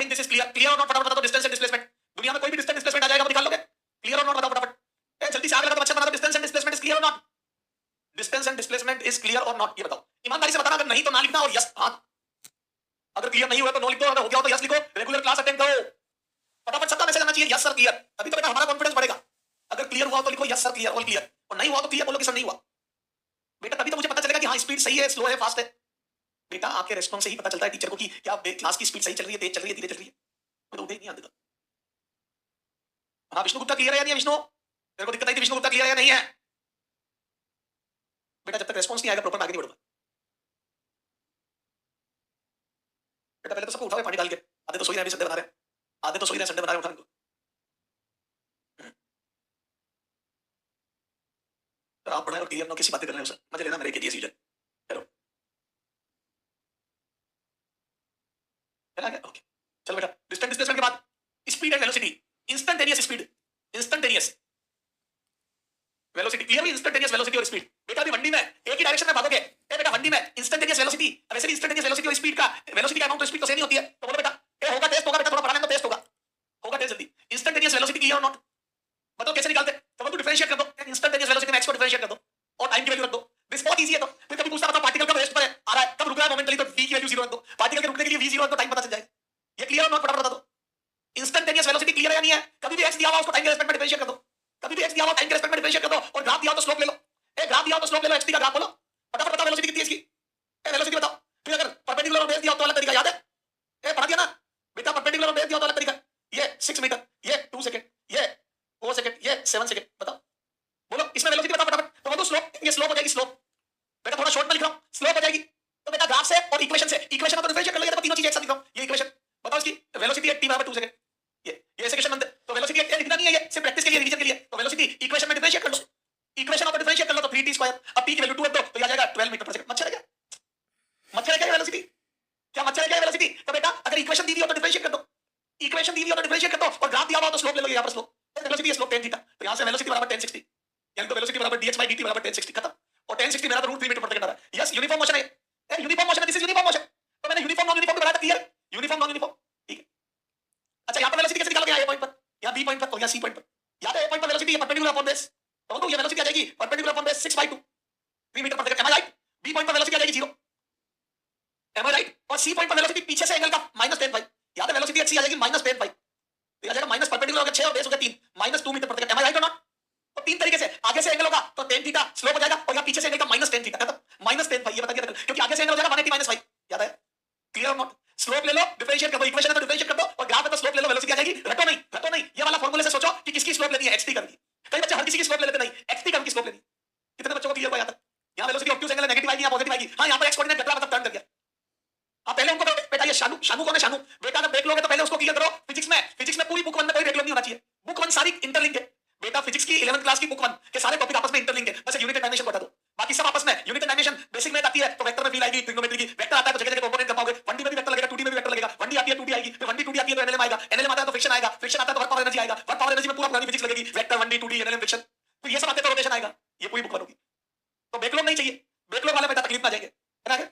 Think this is clear, clear और not, फटाफट बता दो डिस्टेंस एंड डिस्प्लेसमेंट। दुनिया में कोई भी डिस्टेंस डिस्प्लेसमेंट आ जाएगा, वो निकाल लोगे, क्लियर और नॉट बताओ फटाफट। ए जल्दी से आग लगा दो, मच्छर बना दो, distance and displacement is clear और not, distance and displacement is clear और नॉट, ये बताओ ईमानदारी से बताना, अगर नहीं तो ना लिखना और यस हाँ, अगर क्लियर नहीं हुआ तो नो लिख दो, अगर हो गया हो तो यस लिखो, रेगुलर क्लास अटेंड करो, फटाफट सबका मैसेज आना चाहिए यस सर क्लियर, तभी तो बेटा हमारा कॉन्फिडेंस बढ़ेगा। अगर क्लियर हुआ तो लिखो yes sir clear, all clear, और नहीं हुआ तो क्लियर बोलो कि सर नहीं हुआ बेटा, तभी तो मुझे पता चलेगा कि हाँ स्पीड सही है, स्लो है, फास्ट है। बेटा आपके रेस्पॉन्स से ही पता चलता है टीचर को कि क्या क्लास की स्पीड सही चल रही है, तेज चल रही है, धीरे चल रही है, तो नहीं आते। हाँ विष्णु गुप्ता क्लियर है या नहीं विष्णु, तेरे को दिक्कत आई थी विष्णु गुप्ता क्लियर है या नहीं है बेटा, जब तक रेस्पॉन्स नहीं आएगा प्रॉपर आगे नहीं बढ़ूंगा बेटा। पहले तो सबको उठाओ पानी डाल के, आधे तो सोई रहे संडे बना रहे हैं, आधे तो सोई रहे संडे बना रहे हैं, उठा इनको। तो आप पढ़ाए और क्लियर ना किसी बातें कर रहे हो सर, मजे लेना मेरे के लिए सीजन चलो चला गया ओके। चलो बेटा डिस्टेंस डिस्प्लेसमेंट के बाद speed and velocity, instantaneous speed, instantaneous velocity, clear instantaneous velocity और स्पीड। बेटा अभी वंडी में एक ही डायरेक्शन में भागोगे, ए बेटा वंडी में इंस्टेंटेनियस वेलोसिटी, वैसे भी इंस्टेंटेनियस वेलोसिटी और स्पीड का वेलोसिटी का अमाउंट तो स्पीड तो सेम ही होती है, तो बोलो बेटा ए होगा टेस्ट होगा बेटा, थोड़ा पढ़ा लेना तो टेस्ट होगा, होगा टेस्ट जल्दी। इंस्टेंटेनियस वेलोसिटी क्लियर और नॉट बताओ कैसे निकालते, तो तो डिफरेंशिएट कर दो, इंस्टेंटेनियस वेलोसिटी में एक्स को डिफरेंशिएट कर दो और टाइम की वैल्यू रख दो, दिस बहुत इजी है। तो फिर कभी पूछता बताओ पार्टिकल कब रेस्ट पर आ रहा है, कब रुक रहा है मोमेंटली, तो v की वैल्यू 0 रख दो, पार्टिकल के रुकने के लिए v 0 रख दो, टाइम पता चल जाएगा। ये क्लियर और नॉट फटाफट बता दो, इंस्टेंटेनियस वेलोसिटी क्लियर है या नहीं है, कभी भी x दिया हुआ उसको टाइम के रेस्पेक्ट में डिफरेंशिएट कर दो, कभी भी x दिया हुआ टाइम के रेस्पेक्ट में डिफरेंशिएट कर दो, और ग्राफ दिया हो तो स्लोप ले लो, ए ग्राफ दिया हो तो स्लोप ले लो, xt का ग्राफ बोलो फटाफट बताओ वेलोसिटी कितनी है इसकी, ए वेलोसिटी बताओ। फिर अगर परपेंडिकुलर और बेस दिया हो तो अलग तरीका याद है, ए पढ़ा दिया ना बेटा, परपेंडिकुलर और बेस दिया हो तो अलग तरीका, ये 6 मीटर, ये 2 सेकंड, ये 4 सेकंड, ये 7 सेकंड, बताओ बोलो इसमें वेलोसिटी बताओ फटाफट। तो बोलो स्लोप, ये स्लोप हो जाएगी, स्लोप बेटा थोड़ा शॉर्ट में लिख रहा हूं, स्लोप हो जाएगी, तो बेटा ग्राफ से और इक्वेशन से, इक्वेशन को डिफरेंशिएट कर लो, ये देखो तीनों चीजें एक साथ लिख रहा हूं, ये इक्वेशन बताओ इसकी वेलोसिटी है t बराबर 2 सेकंड, ये इक्वेशन बनते, तो वेलोसिटी एक लिखना नहीं है, ये सिर्फ प्रैक्टिस के लिए, रिवीजन के लिए, तो वेलोसिटी इक्वेशन में डिफरेंशिएट कर लो, इक्वेशन को डिफरेंशिएट कर लो तो 3t2, अब p की वैल्यू 2 रख दो तो ये आ जाएगा 12 मीटर पर सेकंड। मच्छर है क्या, मच्छर है क्या वेलोसिटी, क्या मच्छर है क्या वेलोसिटी, तो बेटा अगर इक्वेशन दी हुई हो तो डिफरेंशिएट कर दो, इक्वेशन दी हुई हो तो डिफरेंशिएट कर दो, और ग्राफ दिया हुआ तो स्लोप ले लो, यहां पर स्लोप, वेलोसिटी है स्लोप tan थीटा, तो यहां से वेलोसिटी बराबर tan 60, यानी तो वेलोसिटी बराबर dx/dt बराबर tan 60 खत्म, और tan 60 मेरा तो √3 मीटर पर सेकंड आ रहा है। यस यूनिफॉर्म मोशन है, ए यूनिफॉर्म मोशन है, दिस इज यूनिफॉर्म मोशन, तो मैंने यूनिफॉर्म नॉन यूनिफॉर्म बनाया था, क्लियर यूनिफॉर्म नॉन यूनिफॉर्म, ठीक है। अच्छा यहां पर वेलोसिटी कैसे निकालोगे, यहां ए पॉइंट पर, यहां बी पॉइंट पर, और यहां सी पॉइंट पर, याद है ए पॉइंट पर वेलोसिटी है परपेंडिकुलर अपॉन बेस, तो ये वेलोसिटी आ जाएगी perpendicular upon base 6/2 3 metre per second, M I right. B point पर वेलोसिटी आ जाएगी 0, एम आई राइट, और सी पॉइंट पर वेलोसिटी पीछे से एंगल का -10 याद है वेलोसिटी एक्स आ जाएगी -10 तो आ जाएगा माइनस परपेंडिकुलर होगा 6 और बेस होगा 3 -2 meter per second, M I right or not. तो तीन तरीके से, आगे से एंगल होगा तो tan थीटा स्लोप हो जाएगा, और यहां पीछे से एंगल का -tan थीटा खत्म, -10 ये बता दिया, क्योंकि आगे से एंगल हो जाएगा 180 -5, याद है क्लियर और नॉट। स्लोप ले लो डिफरेंशिएट कर दो, इक्वेशन है तो डिफरेंशिएट कर दो, और ग्राफ है तो स्लोप ले लो, वेलोसिटी आ जाएगी, रटो नहीं, ये वाला फार्मूले से सोचो कि किसकी स्लोप लेनी है, xt करनी, कई बच्चे हर किसी की स्लोप ले लेते, नहीं xt कर्व की स्लोप लेनी, कितने बच्चों को क्लियर हुआ यहां तक, यहां वेलोसिटी ऑब्ट्यूज एंगल है, नेगेटिव आएगी या पॉजिटिव आएगी, हां यहां पर x कोऑर्डिनेट घटा मतलब टर्न कर गया। आप पहले उनको बेटा ये शानू कौन है, शानू बेटा अगर देख लोगे तो पहले उसको क्लियर करो, फिजिक्स में पूरी बुक 1 में कोई ब्रेकअप नहीं होना चाहिए, बुक 1 सारी इंटरलिंक है बेटा, फिजिक्स की 11th क्लास की बुक 1 के सारे टॉपिक आपस में इंटरलिंक है, बस यूनिट एंड डायमेंशन बता दो, बाकी सब आपस में unit and dimension basic math आती है तो वेक्टर में फील आएगी, ट्रिग्नोमेट्री की वेक्टर आता है तो जगह-जगह कंपोनेंट कर पाओगे, 1D में भी वेक्टर लगेगा, 2D में भी वेक्टर लगेगा, 1D आती है 2D आएगी, फिर 1D 2D आती है तो एनएलएम आएगा, एनएलएम आता है तो फ्रिक्शन आएगा, फ्रिक्शन आता है तो वर्क पावर एनर्जी आएगा, वर्क पावर एनर्जी में पूरा पुरानी फिजिक्स लगेगी, vector 1D 2D NLM friction, तो ये सब आते तो रोटेशन आएगा, ये पूरी बुक बनोगी, तो बैकलॉग नहीं चाहिए, बैकलॉग वाले बेटा तकलीफ में आ जाएंगे, है ना।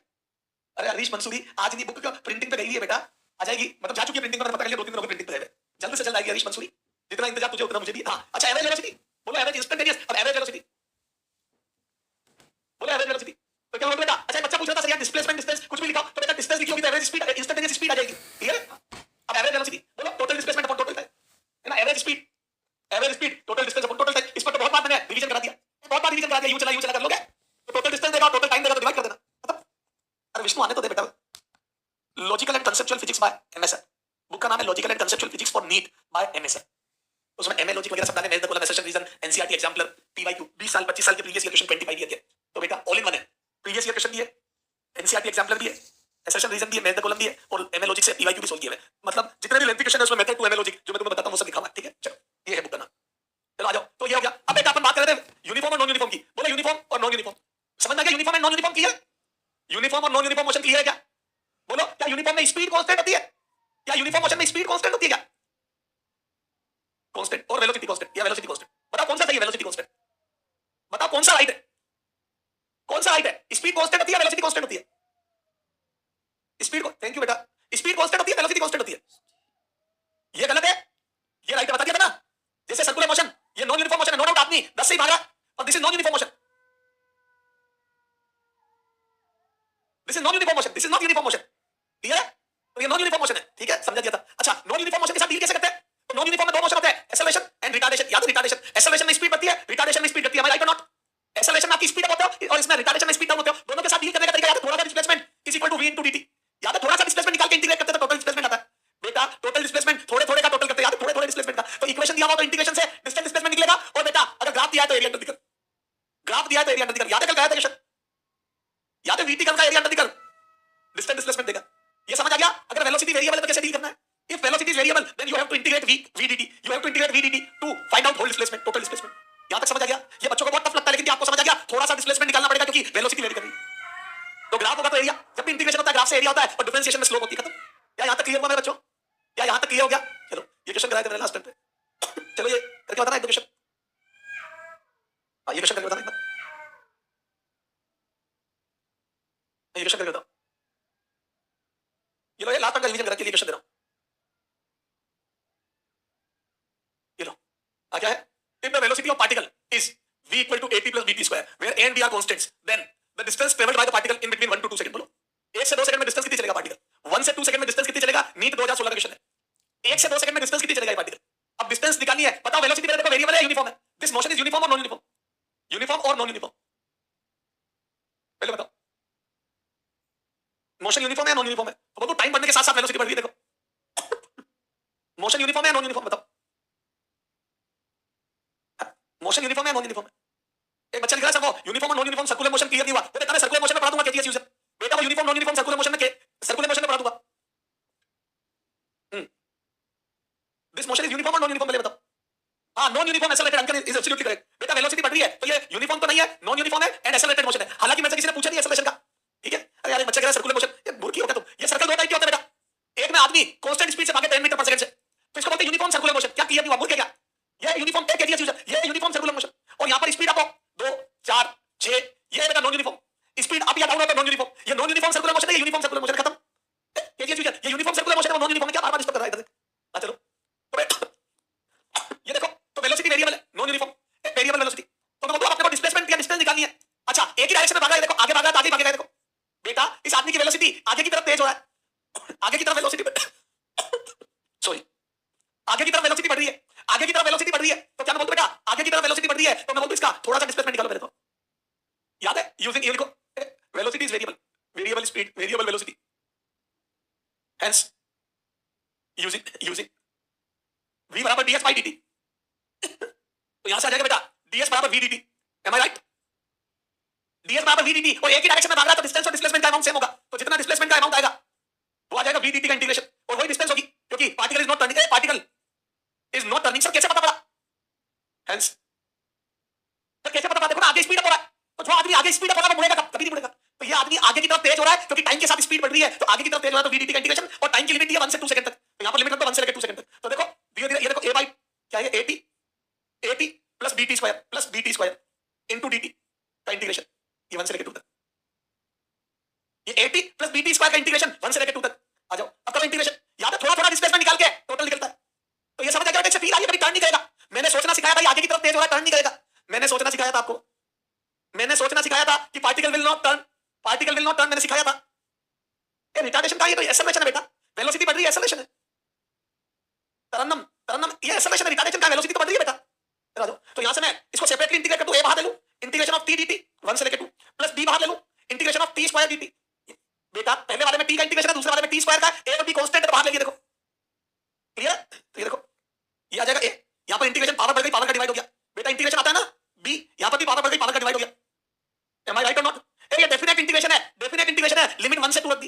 अरे हरीश मंसूरी आज नहीं बुक का प्रिंटिंग पे गई है बेटा, आ जाएगी, मतलब जा चुकी है प्रिंटिंग में, पता कर लिया 2-3 दिनों की प्रिंटिंग पे है, जल्द से जल्द आएगी हरीश मंसूरी, जितना इंतजार तुझे उतना मुझे भी। हां अच्छा एवरेज वेलोसिटी बोलो, एवरेज इंस्टेंटेनियस, अब एवरेज वेलोसिटी बोलो, एवरेज वेलोसिटी तो क्या होगा बेटा। अच्छा बच्चा पूछ रहा था सर यार डिस्प्लेसमेंट डिस्टेंस कुछ भी लिखा तो बेटा डिस्टेंस लिखी होगी तो एवरेज स्पीड इंस्टेंटेनियस स्पीड आ जाएगी, क्लियर है। अब एवरेज वेलोसिटी बोलो, total displacement upon total time, है ना, average speed total distance upon total time, इस पर तो बहुत बार मैंने रिवीजन करा दिया, बहुत बार रिवीजन करा दिया, यूं चला कर लोगे तो टोटल डिस्टेंस देगा, टोटल टाइम देगा तो डिवाइड कर देना खत्म। अरे विष्णु आने तो दे बेटा, logical and conceptual physics by MSR, book का नाम है logical and conceptual physics for NEET by MSR, उसमें एमए लॉजिक वगैरह सब डाले, मेरे को assertion reason NCERT exemplar PYQ 20 साल 25 साल के प्रीवियस ईयर क्वेश्चन 25 दिए थे, तो बेटा ऑल इन वन है, प्रीवियस ईयर क्वेश्चन दिए, एनसीईआरटी एग्जाम्पलर दिए, एसेशन रीजन दिए, मेरे कॉलम दिए, और एमए लॉजिक से पीवाईक्यू भी सोल्व किए हुए, मतलब जितने भी लेंथी क्वेश्चन है उसमें मेथड टू एमए लॉजिक जो मैं तुम्हें बताता हूं वो सब लिखा हुआ है, ठीक है। चलो ये है बुक का नाम, चलो आ जाओ, तो ये हो गया। अब बेटा अपन बात कर रहे थे यूनिफॉर्म और नॉन यूनिफॉर्म की, बोलो यूनिफॉर्म और नॉन यूनिफॉर्म, समझ में आ गया uniform and non uniform clear, uniform और नॉन यूनिफॉर्म मोशन क्लियर है क्या, बोलो क्या यूनिफॉर्म में स्पीड कांस्टेंट होती है, क्या यूनिफॉर्म मोशन में स्पीड कांस्टेंट होती है क्या, कांस्टेंट, और वेलोसिटी कांस्टेंट या वेलोसिटी कांस्टेंट, बताओ कौन सा सही है, वेलोसिटी कांस्टेंट बताओ कौन सा राइट है, कौन सा राइट है, स्पीड कांस्टेंट होती है वेलोसिटी कांस्टेंट होती है, स्पीड को थैंक यू बेटा, स्पीड कांस्टेंट होती है वेलोसिटी कांस्टेंट होती है, दिया हुआ तो इंटीग्रेशन से डिस्टेंस डिस्प्लेसमेंट निकलेगा। और बेटा अगर ग्राफ दिया है तो area under the curve, graph दिया है तो एरिया अंडर द कर्व। याद है कल कराया था क्वेश्चन, याद है VT कर्व का area under the curve distance displacement देगा। ये समझ आ गया। अगर वेलोसिटी वेरिएबल है तो कैसे डील करना है? If velocity is variable then you have to integrate VDT, you have to integrate VDT to find out whole displacement, total displacement. यहां तक समझ आ गया? ये बच्चों को बहुत टफ लगता है, लेकिन आपको समझ आ गया। थोड़ा सा डिस्प्लेसमेंट निकालना पड़ेगा क्योंकि वेलोसिटी वेरी कर रही है। तो ग्राफ होगा तो एरिया, जब भी इंटीग्रेशन होता है ग्राफ से एरिया होता है और डिफरेंशिएशन में स्लोप होती है। खत्म। क्या यहां तक क्लियर हुआ मेरे बच्चों? क्या यहां तक क्लियर हो गया? चलो ये क्वेश्चन कराया था लास्ट टाइम पे। चलो ये करके बताना एक क्वेश्चन। ये क्वेश्चन करके बताना एक बार। ये क्वेश्चन करके बताओ। ये लो, ये लास्ट टाइम का रिवीजन करा के लिए क्वेश्चन दे रहा हूं। ये लो आ क्या है? If the velocity of particle is v equal to at plus vt square, where a and b are constants, then the distance traveled by the particle in between 1 to 2 second. बोलो 1 से 2 second में distance कितनी चलेगा particle? 1 से 2 second में distance कितनी चलेगा? NEET 2016 का क्वेश्चन है। 1 से 2 सेकंड में डिस्टेंस कितनी चलेगा ये पार्टिकल? अब डिस्टेंस निकालनी है। बताओ वेलोसिटी मेरे देखो वेरिएबल है यूनिफॉर्म है? दिस मोशन इज यूनिफॉर्म और नॉन यूनिफॉर्म? यूनिफॉर्म और नॉन यूनिफॉर्म? पहले बताओ मोशन यूनिफॉर्म है या नॉन यूनिफॉर्म है? तो बोलो टाइम बढ़ने के साथ साथ वेलोसिटी बढ़ रही है। देखो मोशन यूनिफॉर्म है या नॉन यूनिफॉर्म? बताओ मोशन यूनिफॉर्म है या नॉन यूनिफॉर्म है? एक बच्चा लिख रहा है सर वो यूनिफॉर्म और non uniform circular motion clear नहीं हुआ। तो बेटा मैं सर्कुलर मोशन में पढ़ा दूंगा केटीएस यूजर। बेटा वो uniform non uniform circular motion में सर्कुलर मोशन में पढ़ा दूंगा। दिस मोशन इज यूनिफॉर्म और नॉन यूनिफॉर्म? पहले बताओ। हां non uniform accelerated uncle is absolutely correct. बेटा वेलोसिटी बढ़ रही है तो ये यूनिफॉर्म तो नहीं है, नॉन यूनिफॉर्म है एंड एक्सेलरेटेड मोशन है। हालांकि मुझसे किसी ने पूछा नहीं एक्सेलरेशन का, ठीक है? अरे यार बच्चा कह रहा है सर्कुलर मोशन, ये मूर्ख ही हो क्या तुम? ये सर्कल दो टाइप के होते हैं बेटा। एक में आदमी कांस्टेंट स्पीड से भागे 10 मीटर पर सेकंड से, तो इसको बोलते हैं यूनिफॉर्म सर्कुलर मोशन। क्या क्लियर नहीं हुआ? मूर्ख है क्या? ये यूनिफॉर्म टेक केटीएस यूजर, ये यूनिफॉर्म सर्कुलर मोशन। और यहां पर स्पीड आपको 2 4 6 ये बेटा नॉन यूनिफॉर्म। स्पीड अप या डाउन होता है नॉन यूनिफॉर्म। ये नॉन यूनिफॉर्म सर्कुलर मोशन है, ये यूनिफॉर्म सर्कुलर मोशन। खत्म। केटीएस यूजर ये यूनिफॉर्म सर्कुलर मोशन है, वो नॉन यूनिफॉर्म है। क्या बार-बार डिस्टर्ब कर रहा है इधर? चलो तो बेटा ये देखो तो वेलोसिटी वेरिएबल है, नॉन यूनिफॉर्म वेरिएबल वेलोसिटी। तो मैं बोलूं अपने को डिस्प्लेसमेंट या डिस्टेंस निकालनी है। अच्छा एक ही डायरेक्शन में भागा है, देखो आगे भागा है तो आगे भागेगा। देखो बेटा इस आदमी की वेलोसिटी आगे की तरफ तेज हो रहा है, आगे की तरफ वेलोसिटी सॉरी आगे की तरफ वेलोसिटी बढ़ रही है, आगे की तरफ वेलोसिटी बढ़ रही है। तो क्या मैं बोलूं बेटा आगे की तरफ वेलोसिटी बढ़ रही है तो मैं बोलूं इसका थोड़ा सा डिस्प्लेसमेंट निकालो मेरे को। याद है यूजिंग ये लिखो velocity is variable, variable speed variable velocity, hence using v बराबर ds by dt। तो यहां से आ जाएगा बेटा ds बराबर v dt। M I right? ds बराबर v dt और एक ही डायरेक्शन में भाग रहा है तो डिस्टेंस और डिस्प्लेसमेंट का अमाउंट सेम होगा। तो जितना डिस्प्लेसमेंट का अमाउंट आएगा वो आ जाएगा v dt का इंटीग्रेशन और वही डिस्टेंस होगी क्योंकि particle is not turning, particle is not turning. Sir कैसे पता पड़ा? हेंस सर कैसे पता पड़ा? देखो ना आगे स्पीड अप हो रहा है तो जो आदमी आगे स्पीड अप हो रहा है वो मुड़ेगा कभी नहीं मुड़ेगा। तो ये आदमी आगे की तरफ तेज हो रहा है क्योंकि टाइम के साथ स्पीड बढ़ रही है तो आगे की तरफ तेज हो रहा है तो v dt का इंटीग्रेशन और टाइम की लिमिट है 1 से 2 सेकंड तक। तो यहां पर लिमिट है 1 से लेकर 2 सेकंड तक। तो देखो धीरे-धीरे ये देखो a by क्या है at plus bt square plus bt square into dt का इंटीग्रेशन ये 1 से लेकर 2 तक। ये at plus bt स्क्वायर का इंटीग्रेशन 1 से लेकर 2 तक। आ जाओ अब करो इंटीग्रेशन। याद है थोड़ा-थोड़ा डिस्प्लेसमेंट निकाल के टोटल निकलता है। तो ये समझ आ गया बेटा स्पीड आ रही है कभी टर्न नहीं करेगा। मैंने सोचना सिखाया था आगे की तरफ तेज हो रहा है टर्न नहीं करेगा। मैंने सोचना सिखाया था आपको, मैंने सोचना सिखाया था कि particle will not turn, particle will not turn मैंने सिखाया था। ये रिटार्डेशन का ये तो एक्सेलरेशन है बेटा, वेलोसिटी बढ़ रही है एक्सेलरेशन है। तरन्नम तरन्नम ये एक्सेलरेशन है, रिटार्डेशन का वेलोसिटी तो बढ़ रही है बेटा। आ जाओ तो यहां से मैं इसको सेपरेटली इंटीग्रेट कर दूं, a बाहर ले लूं इंटीग्रेशन ऑफ t dt 1 से लेकर 2 प्लस b बाहर ले लूं integration of t square dt। बेटा पहले वाले में t का इंटीग्रेशन है, दूसरे वाले में t स्क्वायर का a और b कांस्टेंट है, बाहर ले लिया। देखो क्लियर? तो ये देखो ये आ जाएगा a, यहां पर इंटीग्रेशन पावर बढ़ गई, पावर का डिवाइड हो गया। बेटा इंटीग्रेशन आता है ना b, यहां पर भी पावर बढ़ गई, पावर का डिवाइड हो गया। M I right or not? ये डेफिनेट इंटीग्रेशन है, डेफिनेट इंटीग्रेशन है। लिमिट 1 से 2 रख दी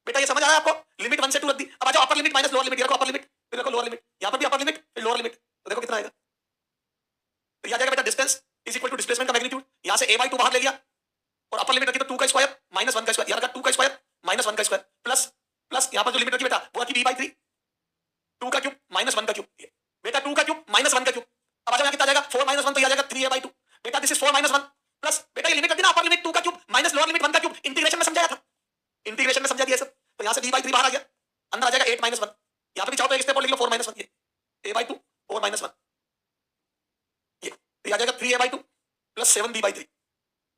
बेटा, ये समझ आया आपको? लिमिट 1 से 2 रख दी। अब आ जाओ upper limit minus lower limit. ये रखो अपर लिमिट, फिर रखो लोअर लिमिट, यहां पर भी अपर लिमिट फिर लोअर लिमिट। तो देखो कितना आएगा? तो ये आ जाएगा बेटा distance is equal to displacement का मैग्नीट्यूड। यहां से a by 2 बाहर ले लिया और अपर लिमिट रखी तो 2 का स्क्वायर माइनस 1 का स्क्वायर, यहां रखा 2 का स्क्वायर माइनस 1 का स्क्वायर प्लस प्लस यहां पर जो लिमिट रखी बेटा वो रखी b by 3 2 का क्यूब माइनस 1 का क्यूब। बेटा 2 का क्यूब माइनस 1 का क्यूब। अब आ जाओ यहां कितना आ जाएगा 4 माइनस 1 तो ये आ जाएगा 3a by 2। बेटा दिस इज 4 माइनस 1 प्लस बेटा ये लिमिट रख दी ना अपर लिमिट 2 का क्यूब माइनस लोअर लिमिट 1 का क्यूब। इंटीग्रेशन में समझाया था, इंटीग्रेशन में समझा दिया सब। तो यहां से b by 3 बाहर आ गया, अंदर आ जाएगा 8 माइनस 1। यहां पे भी चाहो तो एक स्टेप और लिख लो 4 माइनस 1 ये a by 2 4 माइनस 1 ये आ जाएगा 3a by 2 plus 7b by 3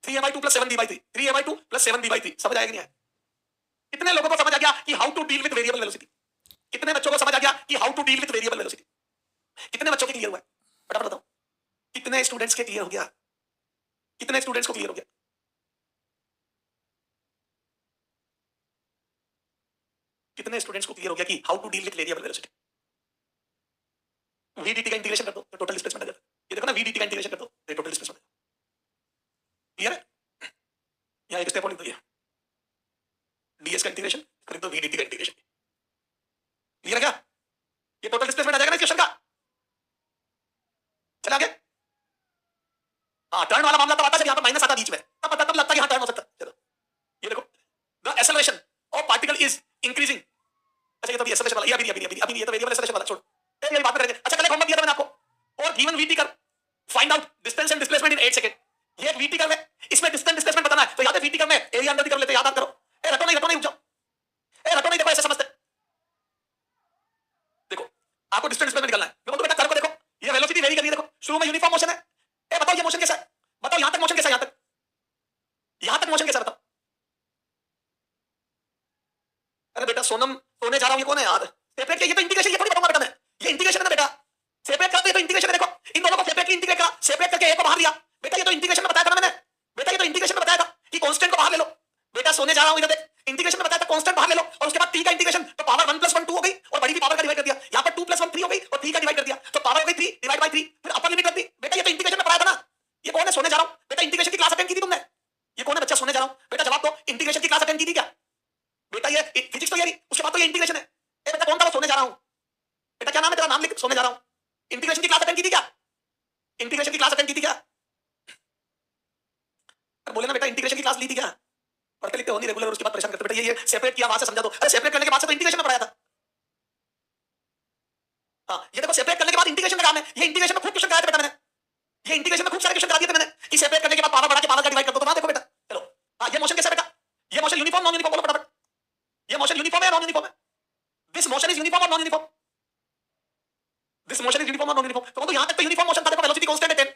3a by 2 plus 7b by 3 3a by 2 plus 7b by 3। समझ आएगा नहीं आया? कितने लोगों को समझ आ गया कि how to deal with variable velocity? कितने बच्चों को समझ आ गया कि how to deal with variable velocity? कितने बच्चों के क्लियर हुआ है? फटाफट बताओ कितने स्टूडेंट्स के क्लियर हो गया? कितने स्टूडेंट्स को क्लियर हो गया? कितने स्टूडेंट्स को क्लियर हो गया कि how to deal with variable velocity? VDT का इंटीग्रेशन कर दो तो टोटल डिस्प्लेसमेंट आ जाता है। ये देखो ना, वीडीटी का इंटीग्रेशन कर दो तो टोटल डिस्प्लेसमेंट क्लियर है। यहाँ एक स्टेप और लिख दो, ये डीएस का इंटीग्रेशन कर दो वीडीटी का इंटीग्रेशन। क्लियर है क्या? ये टोटल डिस्प्लेसमेंट आ जाएगा ना इस क्वेश्चन का। चला आगे। हाँ, टर्न वाला मामला तब आता है जब यहाँ पर माइनस आता बीच में, तब लगता है कि हाँ टर्न हो सकता है। चलो ये देखो, the acceleration of particle is increasing. अच्छा ये तो एक्सेलरेशन वाला, ये अभी ये तो वेरिएबल एक्सेलरेशन वाला, छोड़ ये बात करेंगे। अच्छा कल एक होमवर्क दिया था मैंने आपको, और given VT curve find out distance and displacement in 8 second. ये एक वीटी कर्व है, इसमें डिस्टेंस डिस्प्लेसमेंट बताना है। तो याद है वीटी कर्व में एरिया अंडर दी कर्व लेते, याद करो। ए रटो नहीं रुक जाओ, ए रटो नहीं, देखो ऐसे समझते। देखो आपको डिस्टेंस डिस्प्लेसमेंट निकालना है। मैं बोलूं बेटा कर्व को देखो, ये वेलोसिटी वेरी कर रही है, देखो शुरू में यूनिफॉर्म मोशन है। ए बताओ ये मोशन कैसा है, बताओ यहां तक मोशन कैसा है, यहां तक मोशन कैसा है बताओ। अरे बेटा सोनम सोने जा रहा हूं, ये कौन है यार? सेपरेट के, ये तो इंटीग्रेशन, ये थोड़ी बताऊंगा बेटा मैं, ये इंटीग्रेशन है ना बेटा। सेपरेट कर, तो ये तो इंटीग्रेशन है। देखो इन दोनों को सेपरेटली इंटीग्रेट करा, सेपरेट करके ए को बाहर लिया। बेटा ये तो इंटीग्रेशन में बताया था मैंने, बेटा ये तो इंटीग्रेशन में बताया था कि कांस्टेंट को बाहर ले लो। बेटा सोने जा रहा हूं, इधर देख, इंटीग्रेशन में बताया था कांस्टेंट बाहर ले लो, और उसके बाद t का इंटीग्रेशन, तो पावर 1 + 1 2 हो गई, और बड़ी की पावर का डिवाइड कर दिया। यहां पर 2 + 1 3 हो गई, और 3 का डिवाइड कर दिया, तो पावर हो गई 3 डिवाइड बाय 3, फिर अपर लिमिट कर दी। बेटा ये तो इंटीग्रेशन में पढ़ाया था ना। ये कौन है सोने जा रहा हूं? बेटा इंटीग्रेशन की क्लास अटेंड की थी तुमने? ये कौन है बच्चा सोने जा रहा हूं? बेटा जवाब दो, इंटीग्रेशन की क्लास अटेंड की थी क्या? बेटा ये फिजिक्स तो ये रही, उसके बाद तो ये इंटीग्रेशन है। ए बेटा कौन था वो सोने जा रहा हूं? बेटा क्या नाम है तेरा, नाम लिख, सोने जा रहा हूं। इंटीग्रेशन की क्लास अटेंड की थी क्या? इंटीग्रेशन की क्लास अटेंड की थी क्या? बोले ना बेटा इंटीग्रेशन की क्लास ली थी क्या? पढ़ते लिखते हो नहीं रेगुलर, उसके बाद परेशान करते। बेटा ये सेपरेट किया, वहां से समझा दो। अरे सेपरेट करने के बाद से तो इंटीग्रेशन में पढ़ाया था। हाँ ये देखो, सेपरेट करने के बाद इंटीग्रेशन का काम है। ये इंटीग्रेशन में खूब क्वेश्चन कराए थे बेटा मैंने, ये इंटीग्रेशन में खूब सारे क्वेश्चन करा दिए थे मैंने कि सेपरेट करने के बाद पावर बढ़ा के पावर का डिवाइड कर दो। तो वहां देखो बेटा, चलो हाँ ये मोशन कैसा बेटा? ये मोशन यूनिफॉर्म नॉन यूनिफॉर्म, बोलो फटाफट। ये मोशन यूनिफॉर्म है नॉन यूनिफॉर्म है? दिस मोशन इज यूनिफॉर्म और non uniform? This motion is uniform और नॉन यूनिफॉर्म? तो यहां तक तो यूनिफॉर्म मोशन था, देखो वेलोसिटी कांस्टेंट है 10,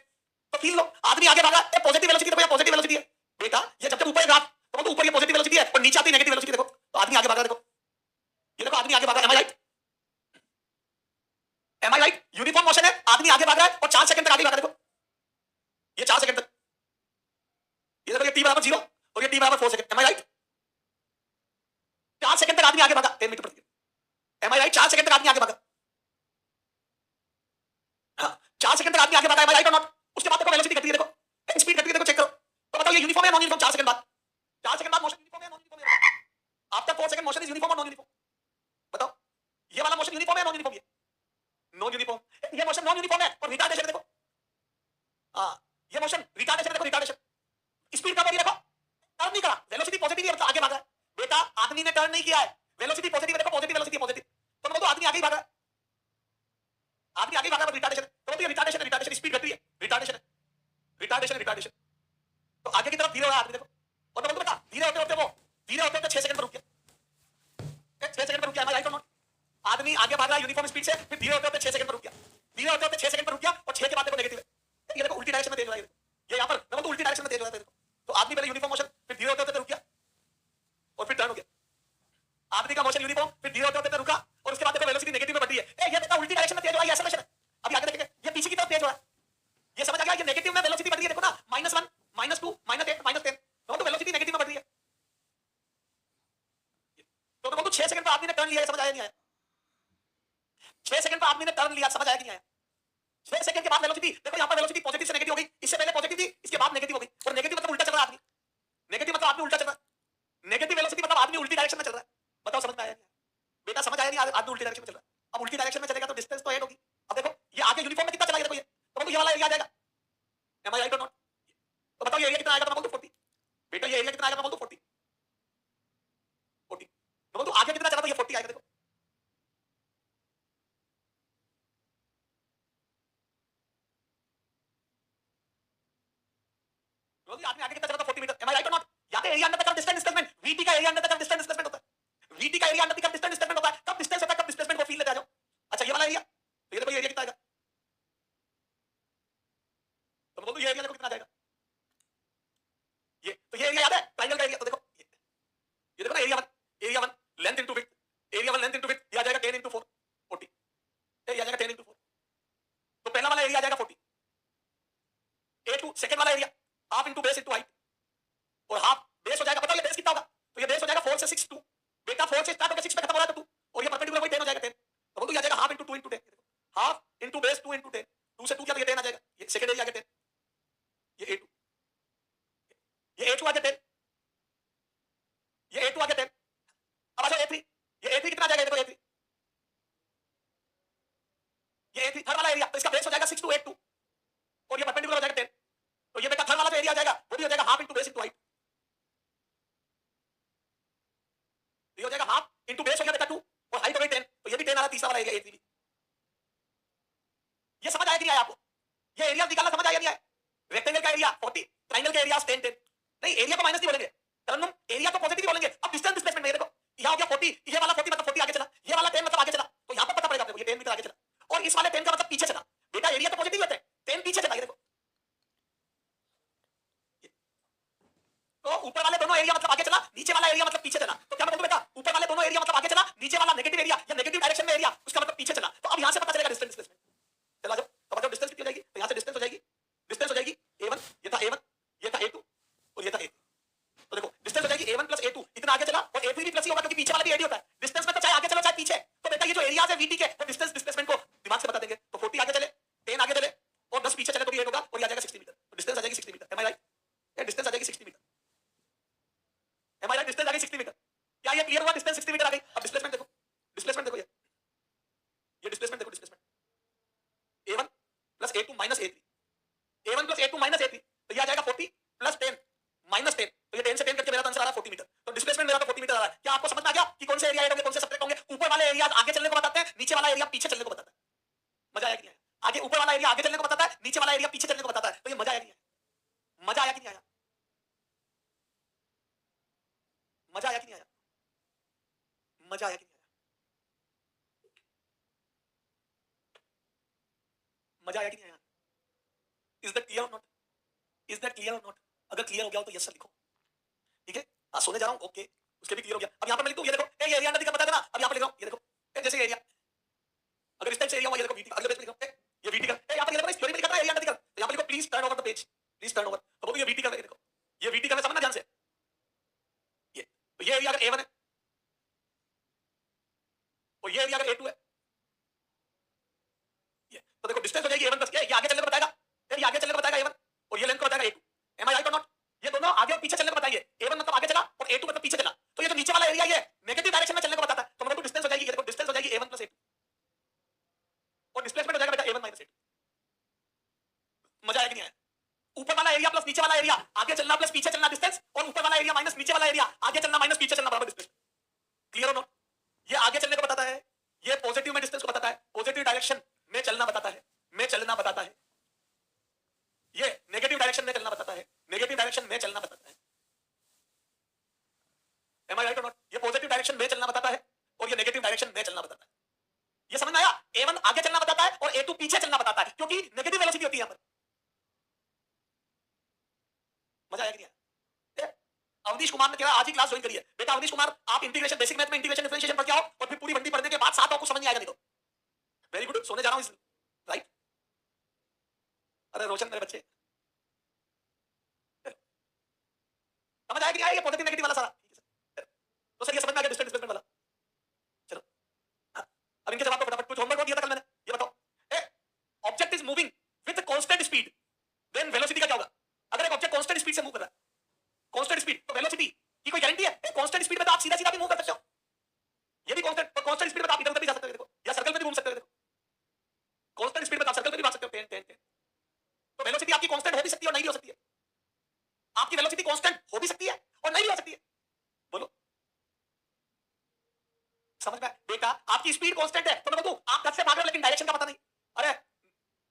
तो फील लो आदमी आगे भागा, ये पॉजिटिव वेलोसिटी, देखो ये पॉजिटिव वेलोसिटी है बेटा। ये जब ऊपर ग्राफ तो ऊपर ये पॉजिटिव वेलोसिटी है, और नीचे आती नेगेटिव वेलोसिटी, देखो तो आदमी आगे भागा। देखो ये देखो आदमी आगे भागा, M I right? M I right? Uniform motion है, आदमी आगे भाग रहा है, और 4 सेकंड तक आगे भागा। देखो ये 4 सेकंड तक, ये देखो ये t = 0 और ये t = 4 second. M I right? 4 second तक आदमी आगे भागा 10 मीटर प्रति second. M I right? 4 second तक आदमी आगे भागा। हाँ 4 सेकंड तक आदमी आगे भागा, M I right or not? उसके बाद देखो वेलोसिटी घटती है, देखो स्पीड घटती है, देखो चेक करो। तो बताओ ये यूनिफॉर्म है नॉन यूनिफॉर्म? 4 सेकंड बाद, 4 सेकंड बाद मोशन यूनिफॉर्म है नॉन यूनिफॉर्म है? After 4 second motion is uniform और नॉन यूनिफॉर्म? बताओ ये वाला मोशन यूनिफॉर्म है नॉन यूनिफॉर्म? ये नॉन यूनिफॉर्म, ये मोशन नॉन यूनिफॉर्म है। और रिटार्डेशन देखो, हां ये मोशन रिटार्डेशन, देखो रिटार्डेशन, स्पीड कम हो रही है, देखो टर्न नहीं करा, वेलोसिटी पॉजिटिव है, मतलब आगे भागा है। बेटा आदमी ने टर्न नहीं किया है, वेलोसिटी पॉजिटिव है, देखो पॉजिटिव वेलोसिटी पॉजिटिव, तो मतलब आदमी आगे ही भागा है, आदमी आगे भागा, रिटार्डेशन। तो ये रिटार्डेशन, रिटार्डेशन स्पीड घट रही है, रिटार्डेशन है, रिटार्डेशन रिटार्डेशन। तो आगे की तरफ धीरे हो रहा है आदमी, देखो। और मैं बोलूं बेटा धीरे होते होते वो धीरे होते होते 6 सेकंड पर रुक गया, 6 सेकंड पर रुक गया, राइट और नॉट? आदमी आगे भाग रहा है यूनिफॉर्म स्पीड से, फिर धीरे होते होते 6 सेकंड पर रुक गया, धीरे होते होते 6 सेकंड पर रुक गया, और 6 के बाद देखो नेगेटिव है। ये देखो उल्टी डायरेक्शन में तेज हो रहा है, ये यहां पर मैं तो उल्टी डायरेक्शन में तेज हो रहा है, देखो। तो आदमी पहले यूनिफॉर्म मोशन, फिर धीरे होते होते रुक गया, और फिर टर्न हो गया। आदमी का मोशन यूनिफॉर्म, फिर धीरे होते होते रुका, और उसके बाद देखो वेलोसिटी नेगेटिव में बढ़ रही है। ए ये देखो उल्टी डायरेक्शन में तेज हो रहा है, ये एक्सेलरेशन है। अभी आगे देखेंगे, ये पीछे की तरफ तेज हो रहा है, ये समझ आ गया? ये नेगेटिव में वेलोसिटी बढ़ रही है, देखो ना, -1 -2 -8 -10, तो वेलोसिटी नेगेटिव में बढ़ रही है। तो बोलूं 6 सेकंड पर आदमी ने टर्न लिया, समझ आया नहीं आया? 6 सेकंड पर आदमी ने टर्न लिया, समझ आया कि नहीं आया? 6 सेकंड के बाद वेलोसिटी देखो, यहां पर वेलोसिटी पॉजिटिव से नेगेटिव हो गई, इससे पहले पॉजिटिव थी, इसके बाद नेगेटिव हो गई। और नेगेटिव मतलब उल्टा चल रहा है आदमी, नेगेटिव मतलब आदमी उल्टा चल रहा है, नेगेटिव वेलोसिटी मतलब आदमी उल्टी डायरेक्शन में चल रहा है। बताओ समझ में आया नहीं आया? बेटा समझ आया नहीं? आदमी उल्टी डायरेक्शन में चल रहा है, अब उल्टी डायरेक्शन में चलेगा तो डिस्टेंस तो ऐड होगी। अब देखो ये आगे यूनिफॉर्म में कितना चला गया, देखो ये, तो ये वाला एरिया आ जाएगा, M I right or not? तो बताओ ये एरिया कितना आएगा, तो मैं बोल दूं 40। बेटा ये एरिया कितना आएगा, मैं बोल दूं 40, 40। तो बोल दूं आगे कितना चला, तो ये 40 आएगा, देखो। आदमी आगे कितना चला, तो 40 metre, am I right or not? या तो area under the curve distance displacement, VT का area under the curve distance displacement होता है, वीटी का area under the curve distance displacement होता है। कब डिस्टेंस होता है, कब डिस्प्लेसमेंट को फील लेते आ जाओ। अच्छा ये वाला एरिया, तो ये देखो ये एरिया कितना आएगा, तो बोल दूं ये एरिया देखो कितना आ जाएगा, ये तो ये एरिया याद है ट्रायंगल का एरिया, तो देखो ये देखो ना, area 1 length into width, area 1 length into width, ये आ जाएगा 10 इनटू 4 40, ये आ जाएगा 10 इनटू 4। तो पहला वाला एरिया आ जाएगा 40, A2 सेकंड वाला area half into base into height, और हाफ बेस हो जाएगा, बताओ ये बेस कितना होगा, तो ये बेस हो जाएगा 4 से 6 2, बेटा 4 से स्टार्ट होकर 6 पे खत्म हो रहा है, तो 2, और ये परपेंडिकुलर वही 10 हो जाएगा 10, तो बोल दो ये आ जाएगा half into 2 into 10, half into base ये A3 थर्ड वाला एरिया, तो इसका बेस हो जाएगा 6 to 8 2 और ये परपेंडिकुलर हो जाएगा 10। तो ये बेटा थर्ड वाला जो एरिया हो जाएगा वो भी हो जाएगा half into base into height, ये हो जाएगा हाफ इंटू बेस हो गया बेटा 2 और हाइट हो गई 10, तो ये भी 10 आ रहा तीसरा वाला एरिया A3 भी। ये समझ आया कि नहीं आया आपको? ये एरिया निकालना समझ आया नहीं आया? रेक्टेंगल का एरिया 40, ट्रायंगल का एरिया 10 10। नहीं एरिया को माइनस नहीं बोलेंगे, तरन्नुम एरिया को पॉजिटिव बोलेंगे। अब डिस्टेंस डिस्प्लेसमेंट में देखो यहां हो गया 40, ये वाला 40 मतलब 40 आगे चला, ये वाला 10 मतलब आगे चला, तो यहां पर पता पड़ेगा आपको ये 10 मीटर आगे चला और इस वाले 10 का मतलब पीछे चला। बेटा एरिया तो पॉजिटिव होता है, 10 पीछे चला, ये देखो। तो ऊपर वाले दोनों एरिया मतलब आगे चला, नीचे वाला एरिया मतलब पीछे चला। तो क्या मैं बोलूं बेटा ऊपर वाले दोनों एरिया मतलब आगे चला, नीचे वाला नेगेटिव एरिया या नेगेटिव डायरेक्शन में एरिया उसका मतलब पीछे चला। तो अब यहां से पता चलेगा डिस्टेंस डिस्प्लेसमेंट। चलो आ जाओ, तो बताओ डिस्टेंस कितनी हो जाएगी? तो यहां से डिस्टेंस हो जाएगी, डिस्टेंस हो जाएगी A1, ये था A1, ये था A2 और ये था A3। तो देखो डिस्टेंस हो जाएगी A1 प्लस A2, इतना आगे चला और A3 भी प्लस ही होगा क्योंकि पीछे वाला भी एडी होता है। डिस्टेंस में तो चाहे आगे चलो चाहे पीछे। तो बेटा ये जो एरियाज है VT के वो डिस्टेंस डिस्प्लेसमेंट को दिमाग से बता देंगे। तो 40 आगे चले, 10 आगे चले और 10 पीछे चले तो भी 8 होगा और ये आ जाएगा 60 मीटर। तो डिस्टेंस आ जाएगी 60 मीटर। Am I right? ये डिस्टेंस आ जाएगी 60 metre. Am I right? Distance आ गई 60 मीटर। क्या ये क्लियर हुआ? डिस्टेंस 60 मीटर आ गई। अब डिस्प्लेसमेंट देखो, डिस्प्लेसमेंट देखो, ये डिस्प्लेसमेंट देखो, displacement A1 plus A2 minus A3, A1 plus A2 minus A3, तो ये आ जाएगा 40 प्लस 10 माइनस 10, तो ये 10 से 10 करके मेरा आंसर आ रहा है 40 मीटर। तो डिस्प्लेसमेंट मेरा तो 40 मीटर आ रहा है। क्या आपको समझ में आ गया कि कौन से एरिया ऐड होंगे, कौन से सब्ट्रैक्ट होंगे? ऊपर वाले एरिया आगे चलने को बताते हैं, नीचे वाला एरिया पीछे चलने को बताता है। मजा आया कि नहीं आया? आगे ऊपर वाला एरिया आगे चलने को बताता है, नीचे वाला एरिया पीछे चलने को बताता है। तो ये मजा आया कि नहीं आया? मजा आया कि नहीं आया? मजा आया कि नहीं आया? मजा आया कि नहीं आया? मजा आया कि नहीं आया? इज दैट क्लियर और नॉट? इज दैट क्लियर और नॉट? अगर क्लियर हो गया हो तो यस सर लिखो, ठीक है? हाँ सोने जा रहा हूँ, ओके, उसके भी क्लियर हो गया। अब यहाँ पर मैं लिखूँ, ये देखो ये एरिया अंडर बता देना। अब यहाँ पर लिख रहा हूँ, ये देखो जैसे एरिया, अगर इस टाइप से एरिया हुआ, ये देखो VT, अगले पेज पे लिखो ये VT का, यहाँ पर ये देखो इस थ्योरी में लिखा था एरिया अंडर, तो यहाँ पर लिखो please turn over the page, please turn over. तो बोलो ये VT का, देखो ये VT का, समझना ध्यान से। ये तो ये एरिया अगर A1 है और ये एरिया अगर A2 है, ये तो देखो डिस्टेंस हो जाएगी A1 प्लस, ये आगे चलने को बताएगा, फिर ये आगे चलने को बताएगा A1 और ये लेंथ को बताएगा A2। M I right or not? ये दोनों आगे और पीछे चलने को बताइए। A1 मतलब आगे चला और A2 मतलब पीछे चला, तो ये जो नीचे वाला एरिया ये नेगेटिव डायरेक्शन में चलने को बताता है। तो मतलब डिस्टेंस हो जाएगी, ये देखो डिस्टेंस हो जाएगी A1 प्लस A2 और डिस्प्लेसमेंट हो जाएगा बेटा A1 माइनस A2। मजा आया कि नहीं आया? ऊपर वाला एरिया प्लस नीचे वाला एरिया, आगे चलना प्लस पीछे चलना डिस्टेंस, और ऊपर वाला एरिया माइनस नीचे वाला एरिया, आगे चलना माइनस पीछे चलना बराबर डिस्टेंस। क्लियर और नॉट? ये आगे चलने को बताता है, ये पॉजिटिव में डिस्टेंस को बताता है, पॉजिटिव डायरेक्शन में चलना बताता है, में चलना बताता है। ये नेगेटिव डायरेक्शन में चलना बताता है, नेगेटिव डायरेक्शन में चलना बताता है। M I right or not? ये पॉजिटिव डायरेक्शन में चलना बताता है और ये नेगेटिव डायरेक्शन में चलना बताता है। ये समझ में आया? A1 आगे चलना बताता है और A2 पीछे चलना बताता है, क्योंकि नेगेटिव वेलोसिटी होती है यहां पर। मजा आया कि नहीं आया? अवनीश कुमार ने कहा आज ही क्लास ज्वाइन करिए। बेटा अवनीश कुमार, आप इंटीग्रेशन बेसिक मैथ में इंटीग्रेशन डिफरेंशिएशन पढ़ के आओ और फिर पूरी वंडी पढ़ने के बाद 7 आपको समझ नहीं आएगा। नहीं तो वेरी गुड, सोने जा रहा हूं, राइट? अरे रोशन मेरे बच्चे, समझ आया कि नहीं आया? ये पॉजिटिव नेगेटिव वाला सारा, तो सर ये समझ में आ गया डिस्टेंस डिस्प्लेसमेंट वाला। चलो अब इनके जवाब को फटाफट, कुछ होमवर्क दिया था कल मैंने, ये बताओ। Object is moving with constant speed, then velocity का क्या होगा? अगर एक ऑब्जेक्ट कांस्टेंट स्पीड से मूव कर रहा है, कांस्टेंट स्पीड, तो वेलोसिटी की कोई गारंटी है? कांस्टेंट स्पीड में तो आप सीधा सीधा भी मूव कर सकते हो, ये भी कांस्टेंट, पर कांस्टेंट स्पीड में तो आप इधर उधर भी जा सकते हो, देखो, या सर्कल में भी घूम सकते हो, देखो कांस्टेंट स्पीड में आप सर्कल में भी भाग सकते हो, 10 10 10। तो वेलोसिटी आपकी कांस्टेंट हो भी सकती है और नहीं भी हो सकती है। आपकी वेलोसिटी कांस्टेंट हो भी सकती है और नहीं भी हो सकती है। बोलो समझ में? बेटा आपकी स्पीड कांस्टेंट है तो मैं बोलूं आप 10 से भाग रहे हो लेकिन डायरेक्शन का पता नहीं। अरे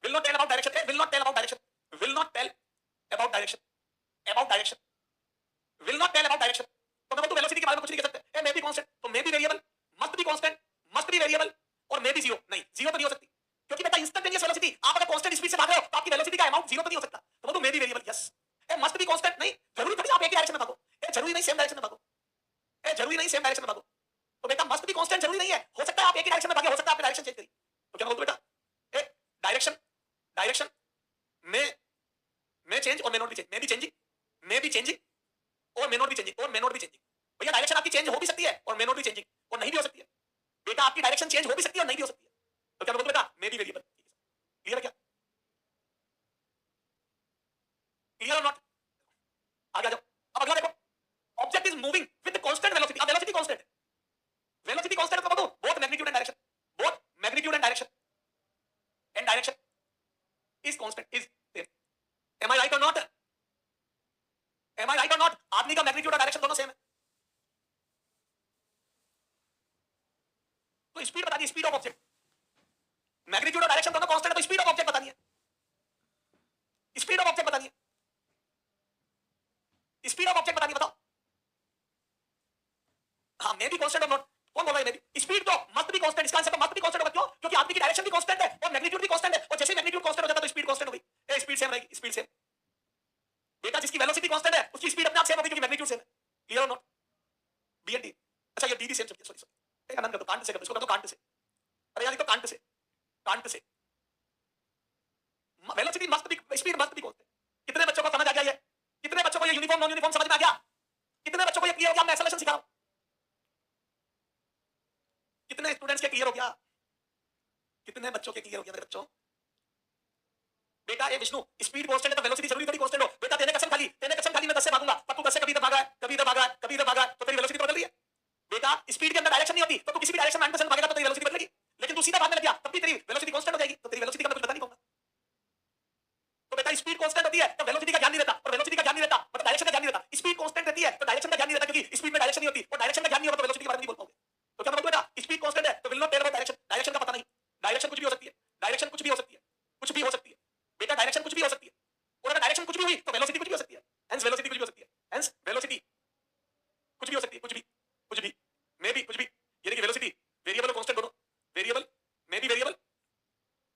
will not tell about direction, will not tell about direction, will not tell about direction, about direction, will not tell about direction. तो मैं बोलूं वेलोसिटी के बारे में कुछ नहीं कह सकते। ए मे बी कांस्टेंट, तो may be variable, must be constant, must be variable, और मे बी जीरो। नहीं जीरो तो नहीं हो सकती, क्योंकि बेटा इंस्टेंटेनियस वेलोसिटी, आप अगर कांस्टेंट स्पीड से भाग रहे हो तो आपकी वेलोसिटी का अमाउंट जीरो तो नहीं हो सकता। तो बोलूं may be variable, yes. A must be constant, नहीं जरूरी थोड़ी आप एक ही डायरेक्शन में भागो, ए जरूरी नहीं सेम डायरेक्शन में भागो, ए जरूरी नहीं सेम डायरेक्शन में भागो। तो बेटा मस्ट बी कांस्टेंट जरूरी नहीं है, हो सकता है आप एक ही डायरेक्शन में भागे, हो सकता है आपने डायरेक्शन चेंज करी। तो क्या बोलते बेटा? ए डायरेक्शन, डायरेक्शन में चेंज और may not be change, may be changing, may be changing और मे नॉट बी चेंजिंग, और मे नॉट बी चेंजिंग। भैया डायरेक्शन आपकी चेंज हो भी सकती है और मे नॉट बी चेंजिंग, और नहीं भी हो सकती है। बेटा आपकी डायरेक्शन चेंज हो भी सकती है और नहीं भी हो सकती है। तो क्या बोलते बेटा? May be variable. क्लियर है क्या? क्लियर और नॉट? आगे आ जाओ। अब अगला देखो, object is moving with constant velocity. अब वेलोसिटी कांस्टेंट है, वेलोसिटी कांस्टेंट है तो बोलो both magnitude and direction, both magnitude and direction. Magnitude और डायरेक्शन दोनों कांस्टेंट है, तो स्पीड ऑफ ऑब्जेक्ट बतानी है, स्पीड ऑफ ऑब्जेक्ट बतानी है, स्पीड ऑफ ऑब्जेक्ट बतानी, बताओ। हाँ, मे बी कांस्टेंट और नॉट, कौन बोल रहा है मे बी? स्पीड तो मस्ट बी कांस्टेंट, इसका आंसर तो मस्ट बी कांस्टेंट होगा, क्यों? क्योंकि आदमी की डायरेक्शन भी कांस्टेंट है और मैग्नीट्यूड भी कांस्टेंट है, और जैसे मैग्नीट्यूड कांस्टेंट हो जाता है तो स्पीड कांस्टेंट हो गई। ए, स्पीड सेम रहेगी, स्पीड सेम। बेटा जिसकी वेलोसिटी कांस्टेंट है उसकी स्पीड अपने आप सेम होगी क्योंकि मैग्नीट्यूड सेम है। क्लियर और नॉट? B and D. अच्छा, ये डी भी सेम चल गया, सॉरी सॉरी, एक आनंद कर दो, कांट से कर दो, इसको कर दो कांट से। अरे यार, ये तो can't say, can't say velocity must be, speed must be constant. कितने बच्चों को समझ आ गया ये? कितने बच्चों को ये यूनिफॉर्म नॉन यूनिफॉर्म समझ में आ गया? कितने बच्चों को ये क्लियर हो गया? मैं एक्सेलरेशन सिखा रहा हूं, कितने स्टूडेंट्स के क्लियर हो गया? कितने बच्चों के क्लियर हो गया मेरे बच्चों? बेटा ये विष्णु, स्पीड कांस्टेंट है तो वेलोसिटी जरूरी थोड़ी कांस्टेंट हो। बेटा तेने कसम खाली, तेने कसम खाली मैं 10 से भागूंगा, पर तू 10 से कभी इधर भाग रहा है, कभी इधर भाग रहा है, कभी इधर भाग रहा है, तो तेरी वेलोसिटी बदल रही है। बेटा स्पीड के अंदर डायरेक्शन नहीं होती, तो तू किसी भी डायरेक्शन में 9% भागेगा तो तेरी वेलोसिटी बदलेगी, लेकिन तू सीधा भागने लग गया तब भी तेरी वेलोसिटी कांस्टेंट हो जाएगी, तो तेरी वेलोसिटी का मैं कुछ बता नहीं पाऊंगा। तो बेटा स्पीड कांस्टेंट होती है तो वेलोसिटी का ज्ञान नहीं रहता, और वेलोसिटी का ज्ञान नहीं रहता मतलब डायरेक्शन का ज्ञान नहीं रहता। स्पीड कांस्टेंट रहती है तो डायरेक्शन का ज्ञान नहीं रहता, क्योंकि स्पीड में डायरेक्शन नहीं होती, और डायरेक्शन का ज्ञान नहीं होगा तो वेलोसिटी के बारे में नहीं बोल पाओगे। तो क्या मतलब बेटा, स्पीड कांस्टेंट है तो will not tell about direction, direction का पता नहीं। डायरेक्शन कुछ भी हो सकती है, डायरेक्शन कुछ भी हो सकती है, कुछ भी हो सकती है बेटा, डायरेक्शन कुछ भी हो सकती है, और अगर डायरेक्शन कुछ भी हुई तो वेलोसिटी कुछ भी हो सकती है, हेंस वेलोसिटी कुछ भी हो सकती है, हेंस वेलोसिटी कुछ भी हो सकती है, कुछ भी, कुछ भी, मे बी कुछ भी। ये देखिए वेलोसिटी वेरिएबल और कांस्टेंट दोनों, वेरिएबल मे बी वेरिएबल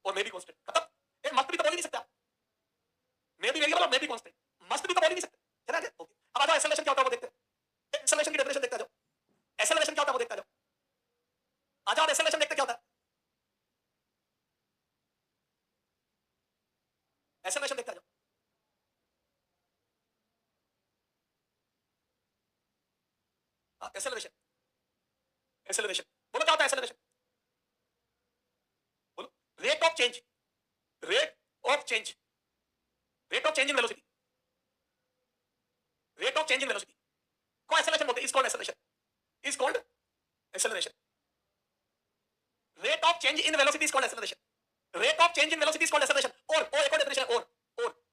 और मे बी कांस्टेंट, खत्म। ये मस्त भी तो बोल ही नहीं सकता, मे बी वेरिएबल और मे बी कांस्टेंट, मस्त भी तो बोल ही नहीं सकते। चला गया, ओके। अब आ जाओ एक्सेलरेशन क्या होता है वो देखते हैं, एक्सेलरेशन की डेफिनेशन देखते आ जाओ, एक्सेलरेशन क्या होता है वो देखते आ जाओ, आ जाओ एक्सेलरेशन देखते क्या होता है, एक्सेलरेशन देखते आ जाओ। एक्सेलरेशन, एक्सेलरेशन बोलो क्या होता है एक्सेलरेशन, बोलो। Rate of change, rate of change, rate of change in velocity, rate of change in velocity को एक्सेलरेशन बोलते हैं, is called acceleration, is called acceleration. Rate of change in velocity is called acceleration, rate of change in velocity is called acceleration. और एक और definition है, और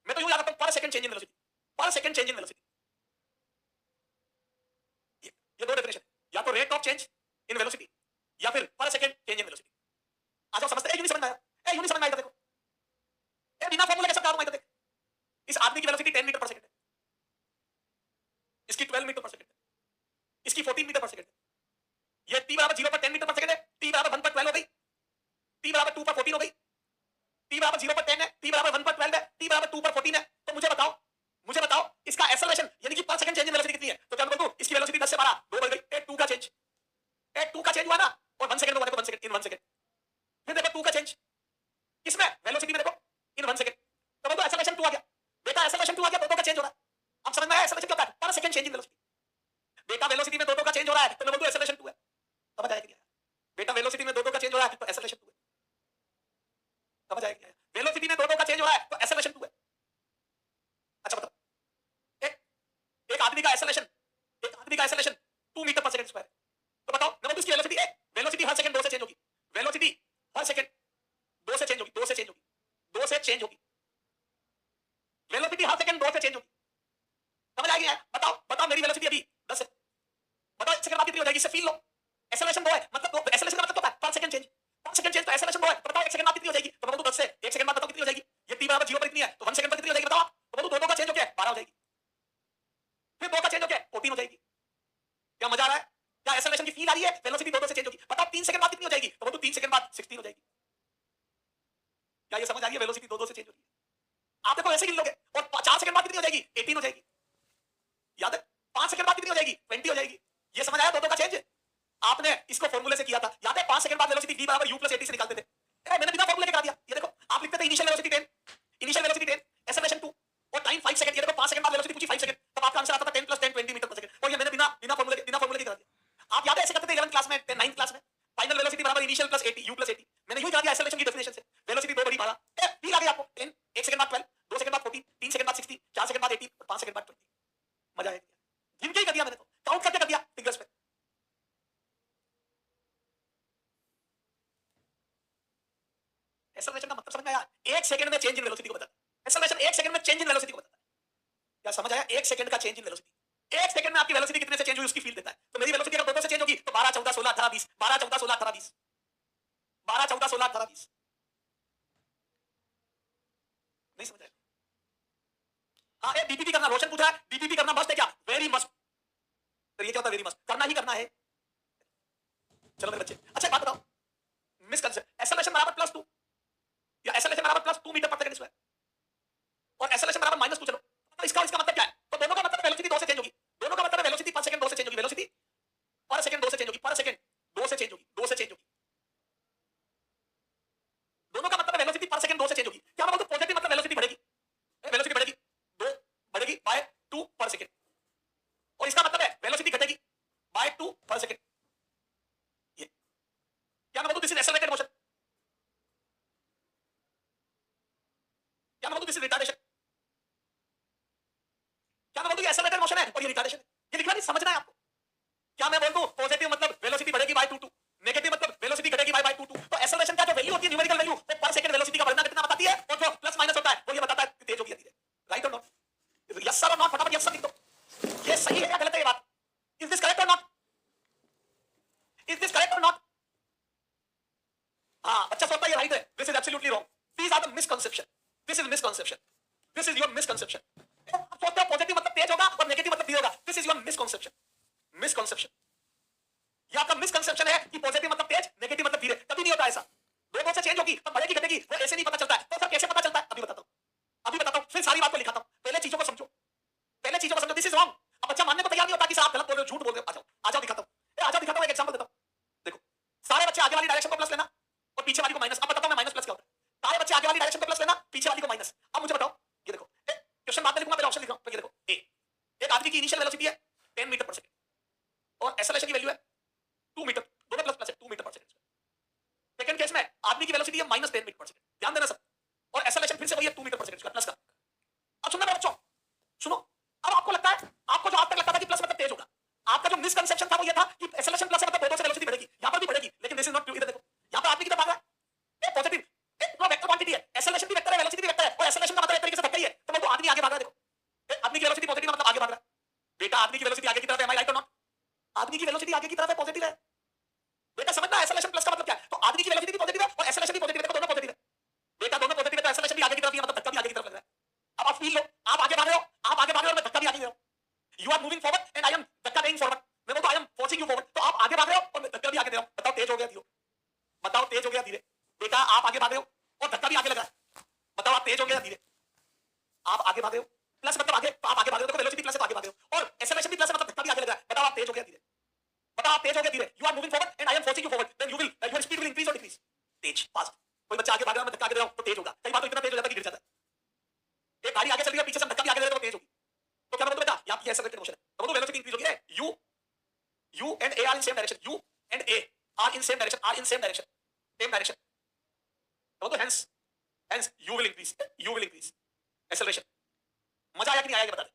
मैं तो यूं याद रखता हूं, पर सेकंड चेंज इन वेलोसिटी, पर सेकंड चेंज इन वेलोसिटी। ये दो डेफिनेशन, या तो rate of change in velocity या फिर पर सेकंड चेंज इन वेलोसिटी। आ जाओ समझते हैं, यूं नहीं समझ में आया, ए यूं नहीं समझ में आया, देखो ए बिना फार्मूला के सब बता दूं मैं, देख इस आदमी की वेलोसिटी 10 मीटर पर सेकंड है, इसकी 12 मीटर पर सेकंड है, इसकी 14 मीटर पर सेकंड है, ये t बराबर 0 पर 10 मीटर पर सेकंड है, t बराबर 1 पर 12 हो गई, t बराबर 2 पर 14 हो गई, t बराबर 0 पर 10 है, t बराबर 1 पर 12 है, t बराबर 2 पर 14 है। तो मुझे बताओ, मुझे बताओ इसका एक्सेलरेशन यानी कि पर सेकंड चेंज इन वेलोसिटी कितनी है? तो क्या मैं बोल दूं इसकी वेलोसिटी 10 से 12 2 बढ़ गई, ए 2 का चेंज, ए 2 का चेंज हुआ ना, और 1 सेकंड में देखो 1 सेकंड इन 1 सेकंड, फिर देखो 2 का चेंज किसमें, वेलोसिटी में देखो इन 1 सेकंड, तो बोल दो एक्सेलरेशन 2 आ गया। बेटा एक्सेलरेशन 2 आ गया, 2 का चेंज हो रहा है। अब समझ में आया एक्सेलरेशन क्या होता है? पर सेकंड चेंज इन वेलोसिटी। बेटा वेलोसिटी में 2 का चेंज हो रहा है तो मैं बोल दूं एक्सेलरेशन 2 है, समझ आया क्या? बेटा वेलोसिटी में 2 का चेंज हो रहा है तो एक्सेलरेशन 2 है, समझ आया क्या? वेलोसिटी में 2 का चेंज हो रहा है तो एक्सेलरेशन 2 है। अच्छा बताओ, एक आदमी का एक्सेलरेशन, एक आदमी का acceleration 2 meter per second square है, तो बताओ मैं बोलूं इसकी वेलोसिटी है, वेलोसिटी हर सेकंड 2 से चेंज होगी, वेलोसिटी हर सेकंड 2 से चेंज होगी, 2 से चेंज होगी, 2 से चेंज होगी, वेलोसिटी हर सेकंड 2 से चेंज होगी, समझ आ गया? बताओ बताओ मेरी वेलोसिटी अभी 10 है, बताओ 1 सेकंड बाद कितनी हो जाएगी, इससे फील लो। एक्सेलरेशन 2 है मतलब एक्सेलरेशन का मतलब होता है पर सेकंड चेंज, पर सेकंड चेंज तो एक्सेलरेशन 2 है, तो बताओ 1 सेकंड बाद कितनी हो जाएगी? तो मैं बोलूं 10 से 1 सेकंड बाद बताओ कितनी हो जाएगी? ये t बराबर 0 पर कितनी है तो 1 सेकंड पर कितनी हो जाएगी बताओ? तो बोलूं 2 का चेंज हो गया 12 हो जाएगी, फिर 2 का चेंज हो गया 14 हो जाएगी। क्या मजा आ रहा है? क्या एक्सेलरेशन की फील आ रही है? वेलोसिटी 2 से चेंज होगी, बताओ 3 सेकंड बाद कितनी हो जाएगी? तो बोलूं 3 सेकंड बाद 16 हो जाएगी। क्या ये समझ आ रही है? वेलोसिटी 2 से चेंज हो रही है, आप देखो ऐसे गिन लोगे, और 4 सेकंड बाद कितनी हो जाएगी? 18 हो जाएगी, याद है? 5 सेकंड बाद कितनी हो जाएगी? 20 हो जाएगी। ये समझ आया 2 का चेंज? आपने इसको फार्मूले से किया था, याद है? 5 सेकंड बाद वेलोसिटी v बराबर u + 80 से निकालते थे, मैंने बिना फार्मूले के करा दिया। ये देखो आप लिखते थे initial velocity 10, initial velocity 10, acceleration 2 और टाइम 5 सेकंड। ये देखो 5 सेकंड बाद वेलोसिटी पूछी 5 सेकंड, तब आपका आंसर आता था 10 + 10 20 मीटर पर सेकंड, और ये मैंने बिना बिना फार्मूले के करा दिया। आप याद है ऐसे करते थे 11th क्लास में, 9th क्लास में? फाइनल वेलोसिटी बराबर इनिशियल + 80 u + 80, मैंने यूं करा दिया एक्सेलरेशन की डेफिनेशन से। वेलोसिटी 2 बड़ी भागा, फील आ गई आपको? 10, 1 सेकंड बाद 12, 2 सेकंड बाद 14, 3 सेकंड बाद 60, 4 सेकंड बाद 80 और 5 सेकंड बाद 20। मजा आया? गिन के ही कर दिया मैंने, तो काउंट करके कर दिया फिगर्स पे। एक्सेलरेशन का मतलब समझ में आया? 1 सेकंड में चेंज इन वेलोसिटी को बताता है एक्सेलरेशन, 1 सेकंड में चेंज इन वेलोसिटी को बताता है। क्या समझ आया? 1 सेकंड का चेंज इन वेलोसिटी, 1 सेकंड में आपकी वेलोसिटी कितने से चेंज हुई उसकी फील देता है। तो मेरी वेलोसिटी अगर 2 से चेंज होगी तो 12 14 16 18 20, 12 14 16 18 20, 12 14 16 18 20, नहीं समझ आया? हाँ, ये डीपीपी करना, रोशन पूछा है डीपीपी करना मस्त है क्या? वेरी मस्त। तो ये क्या होता है वेरी मस्त? करना ही करना है। चलो मेरे बच्चे, अच्छा एक बात बताओ, मिसकंसेप्ट, एक्सेलरेशन बराबर +2 या एक्सेलरेशन बराबर +2 मीटर पर सेकंड स्क्वायर और एक्सेलरेशन बराबर -2 चलो, तो इसका और इसका मतलब क्या है? तो दोनों का मतलब वेलोसिटी 2 से चेंज होगी, दोनों का मतलब वेलोसिटी पर सेकंड 2 से चेंज होगी, वेलोसिटी पर सेकंड 2 से चेंज होगी, पर सेकंड 2 से चेंज होगी, 2 से चेंज होगी, दोनों का मतलब वेलोसिटी पर सेकंड 2 से चेंज होगी। क्या मैं बोलूं पॉजिटिव मतलब वेलोसिटी बढ़ेगी, वेलोसिटी बढ़ेगी 2 बढ़ेगी बाय 2 पर सेकंड, और इसका मतलब है वेलोसिटी घटेगी बाय 2 पर सेकंड। ये क्या मैं बोलूं दिस इज एक्सेलरेटेड मोशन, क्या मैं बोलूं दिस इज रिटार्डेशन, क्या मैं बोलूं ये एक्सेलरेटेड मोशन है और ये रिटार्डेशन है? ये लिखना नहीं, समझना है आपको। क्या मैं बोल दूं पॉजिटिव मतलब वेलोसिटी बढ़ेगी बाय 2 नेगेटिव मतलब वेलोसिटी घटेगी बाय 2 तो एक्सेलरेशन का जो वैल्यू होती है न्यूमेरिकल वैल्यू वो पर सेकंड वेलोसिटी का बढ़ना घटना बताती है, और जो प्लस माइनस होता है वो ये बताता है कि तेज होगी या धीरे। Right or not? Yes sir और नॉट, फटाफट यस सर लिख दो। ये सही है या गलत है ये बात? Is this correct or not? Is this correct or not? हाँ, बच्चा सोचता है ये राइट है, this is absolutely wrong, these are the misconception, this is misconception, this is your misconception. सोचते हो पॉजिटिव मतलब तेज होगा और नेगेटिव मतलब धीरे होगा, this is your misconception, misconception. ये आपका मिसकंसेप्शन है कि पॉजिटिव मतलब तेज, नेगेटिव मतलब धीरे, कभी नहीं होता ऐसा। दो से चेंज होगी तब बढ़ेगी घटेगी, वो ऐसे नहीं पता चलता है। तो सर कैसे पता चलता है? अभी बताता हूं, अभी बताता हूं, फिर सारी बात को लिखाता हूं। पहले चीजों को समझो, पहले चीजों को समझो, दिस इज रॉन्ग। अब बच्चा मानने को तैयार नहीं होता कि सर आप गलत बोल रहे हो, झूठ बोल रहे हो। आ जाओ दिखाता हूं, आ जाओ दिखाता हूं, एक एग्जांपल देता हूं। देखो, सारे बच्चे आगे वाली डायरेक्शन को प्लस लेना और पीछे वाली को माइनस। अब बताता हूं मैं माइनस प्लस क्या होता है। सारे बच्चे आगे वाली डायरेक्शन को प्लस लेना, पीछे वाली को माइनस। अब मुझे बताओ, ये देखो क्वेश्चन बाद में लिखूंगा, पहले ऑप्शन लिख रहा हूं। ये देखो, ए एक आदमी की इनिशियल वेलोसिटी है 10 मीटर पर सेकंड और एक्सेलरेशन की वैल्यू है 2 मीटर, दोनों प्लस प्लस है 2 meter per second. Second case में आदमी की वेलोसिटी है -10 मीटर पर सेकंड, ध्यान देना सब, और एक्सेलरेशन फिर से वही है 2 मीटर पर सेकंड प्लस का। अब सुनना मेरे बच्चों, सुनो। अब आपको लगता है, आपको जो आज तक लगता था कि प्लस मतलब तेज होगा, आपका जो मिसकंसेप्शन था वो ये था कि एक्सेलरेशन प्लस मतलब दो से वेलोसिटी बढ़ेगी, यहां पर भी बढ़ेगी, लेकिन दिस इज नॉट ट्रू। इधर देखो, यहां पर आदमी की तरफ भाग रहा है, ये पॉजिटिव, एक पूरा वेक्टर क्वांटिटी है, एक्सेलरेशन भी वेक्टर है, वेलोसिटी भी वेक्टर है, और एक्सेलरेशन का मतलब एक तरीके से धक्का ही है। तो वो आदमी आगे भाग रहा है, देखो आदमी की वेलोसिटी पॉजिटिव मतलब आगे भाग रहा है। बेटा आदमी की वेलोसिटी आगे की तरफ है, राइट और नॉट? आदमी की वेलोसिटी आगे की तरफ है, पॉजिटिव है। बेटा समझना एक्सेलरेशन प्लस का मतलब क्या है? तो आदमी की वेलोसिटी भी पॉजिटिव है और एक्सेलरेशन भी पॉजिटिव है, देखो दोनों पॉजिटिव है। बेटा दोनों पॉजिटिव है तो एक्सेलरेशन भी आगे की तरफ ही है, मतलब धक्का भी आगे की तरफ लग रहा है। अब आप फील लो, आप आगे भाग रहे हो, आप आगे भाग रहे हो और मैं धक्का भी आगे दे रहा हूं। You are moving forward and I am धक्का देइंग फॉरवर्ड। मैं बोलता I am forcing you forward, तो आप आगे भाग रहे हो और मैं धक्का भी आगे दे रहा हूं। बताओ तेज हो गया धीरे? बताओ तेज हो गया धीरे? बेटा आप आगे भाग रहे हो और धक्का भी आगे लगा है, बताओ आप तेज हो गया धीरे? आप आगे भाग रहे हो, प्लस मतलब आगे, तो आप आगे भाग रहे हो, देखो वेलोसिटी प्लस है तो आगे भाग रहे हो, और एक्सेलरेशन भी प्लस है मतलब धक्का भी आगे लग रहा है। बताओ आप तेज हो गया धीरे? बताओ आप तेज हो गया धीरे? You are moving forward and I am forcing you forward, then you will your speed will increase or decrease. तेज, फास्ट। कोई बच्चा आगे भाग रहा है, मैं धक्का आगे दे रहा हूं तो तेज होगा। कई बार तो इतना तेज हो जाता है कि गिर जाता है। एक गाड़ी आगे चल रही है, पीछे से धक्का भी आगे दे रहा है तो तेज होगी। तो क्या बोलते बेटा, यहां की एक्सेलरेटेड मोशन है, तो वो वेलोसिटी इंक्रीज होगी। U and a are in same direction, u and a are in same direction, are in same direction, same direction, तो hence you will increase acceleration. मजा आया कि नहीं आया ये बता दे?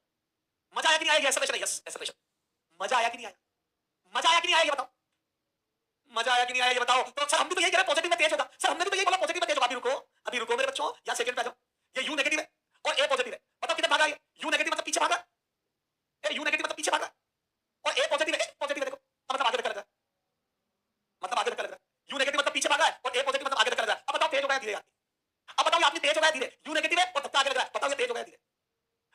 मजा आया कि नहीं आया? Acceleration, yes acceleration. मजा आया कि नहीं आया? मजा आया कि नहीं आया ये बताओ? मजा आया कि नहीं आया ये बताओ? तो सर हम भी तो यही कह रहे हैं पॉजिटिव में तेज होगा, सर हमने भी तो यही बोला पॉजिटिव में तेज होगा। अभी रुको मेरे बच्चों, या सेकंड पे आ जाओ। ये यू नेगेटिव है और ए पॉजिटिव है, बताओ किधर भागा? ये यू नेगेटिव मतलब पीछे भागा, ये यू नेगेटिव मतलब पीछे भागा, और ए पॉजिटिव है, पॉजिटिव है, देखो मतलब आगे धक्का लग रहा है, मतलब आगे धक्का लग रहा है। यू नेगेटिव मतलब पीछे भागा है और ए पॉजिटिव मतलब आगे धक्का लग रहा है। अब बताओ तेज हो गया धीरे? अब बताओ आदमी तेज हो गया धीरे? यू नेगेटिव है और धक्का आगे लग रहा है, बताओ ये तेज हो गया धीरे?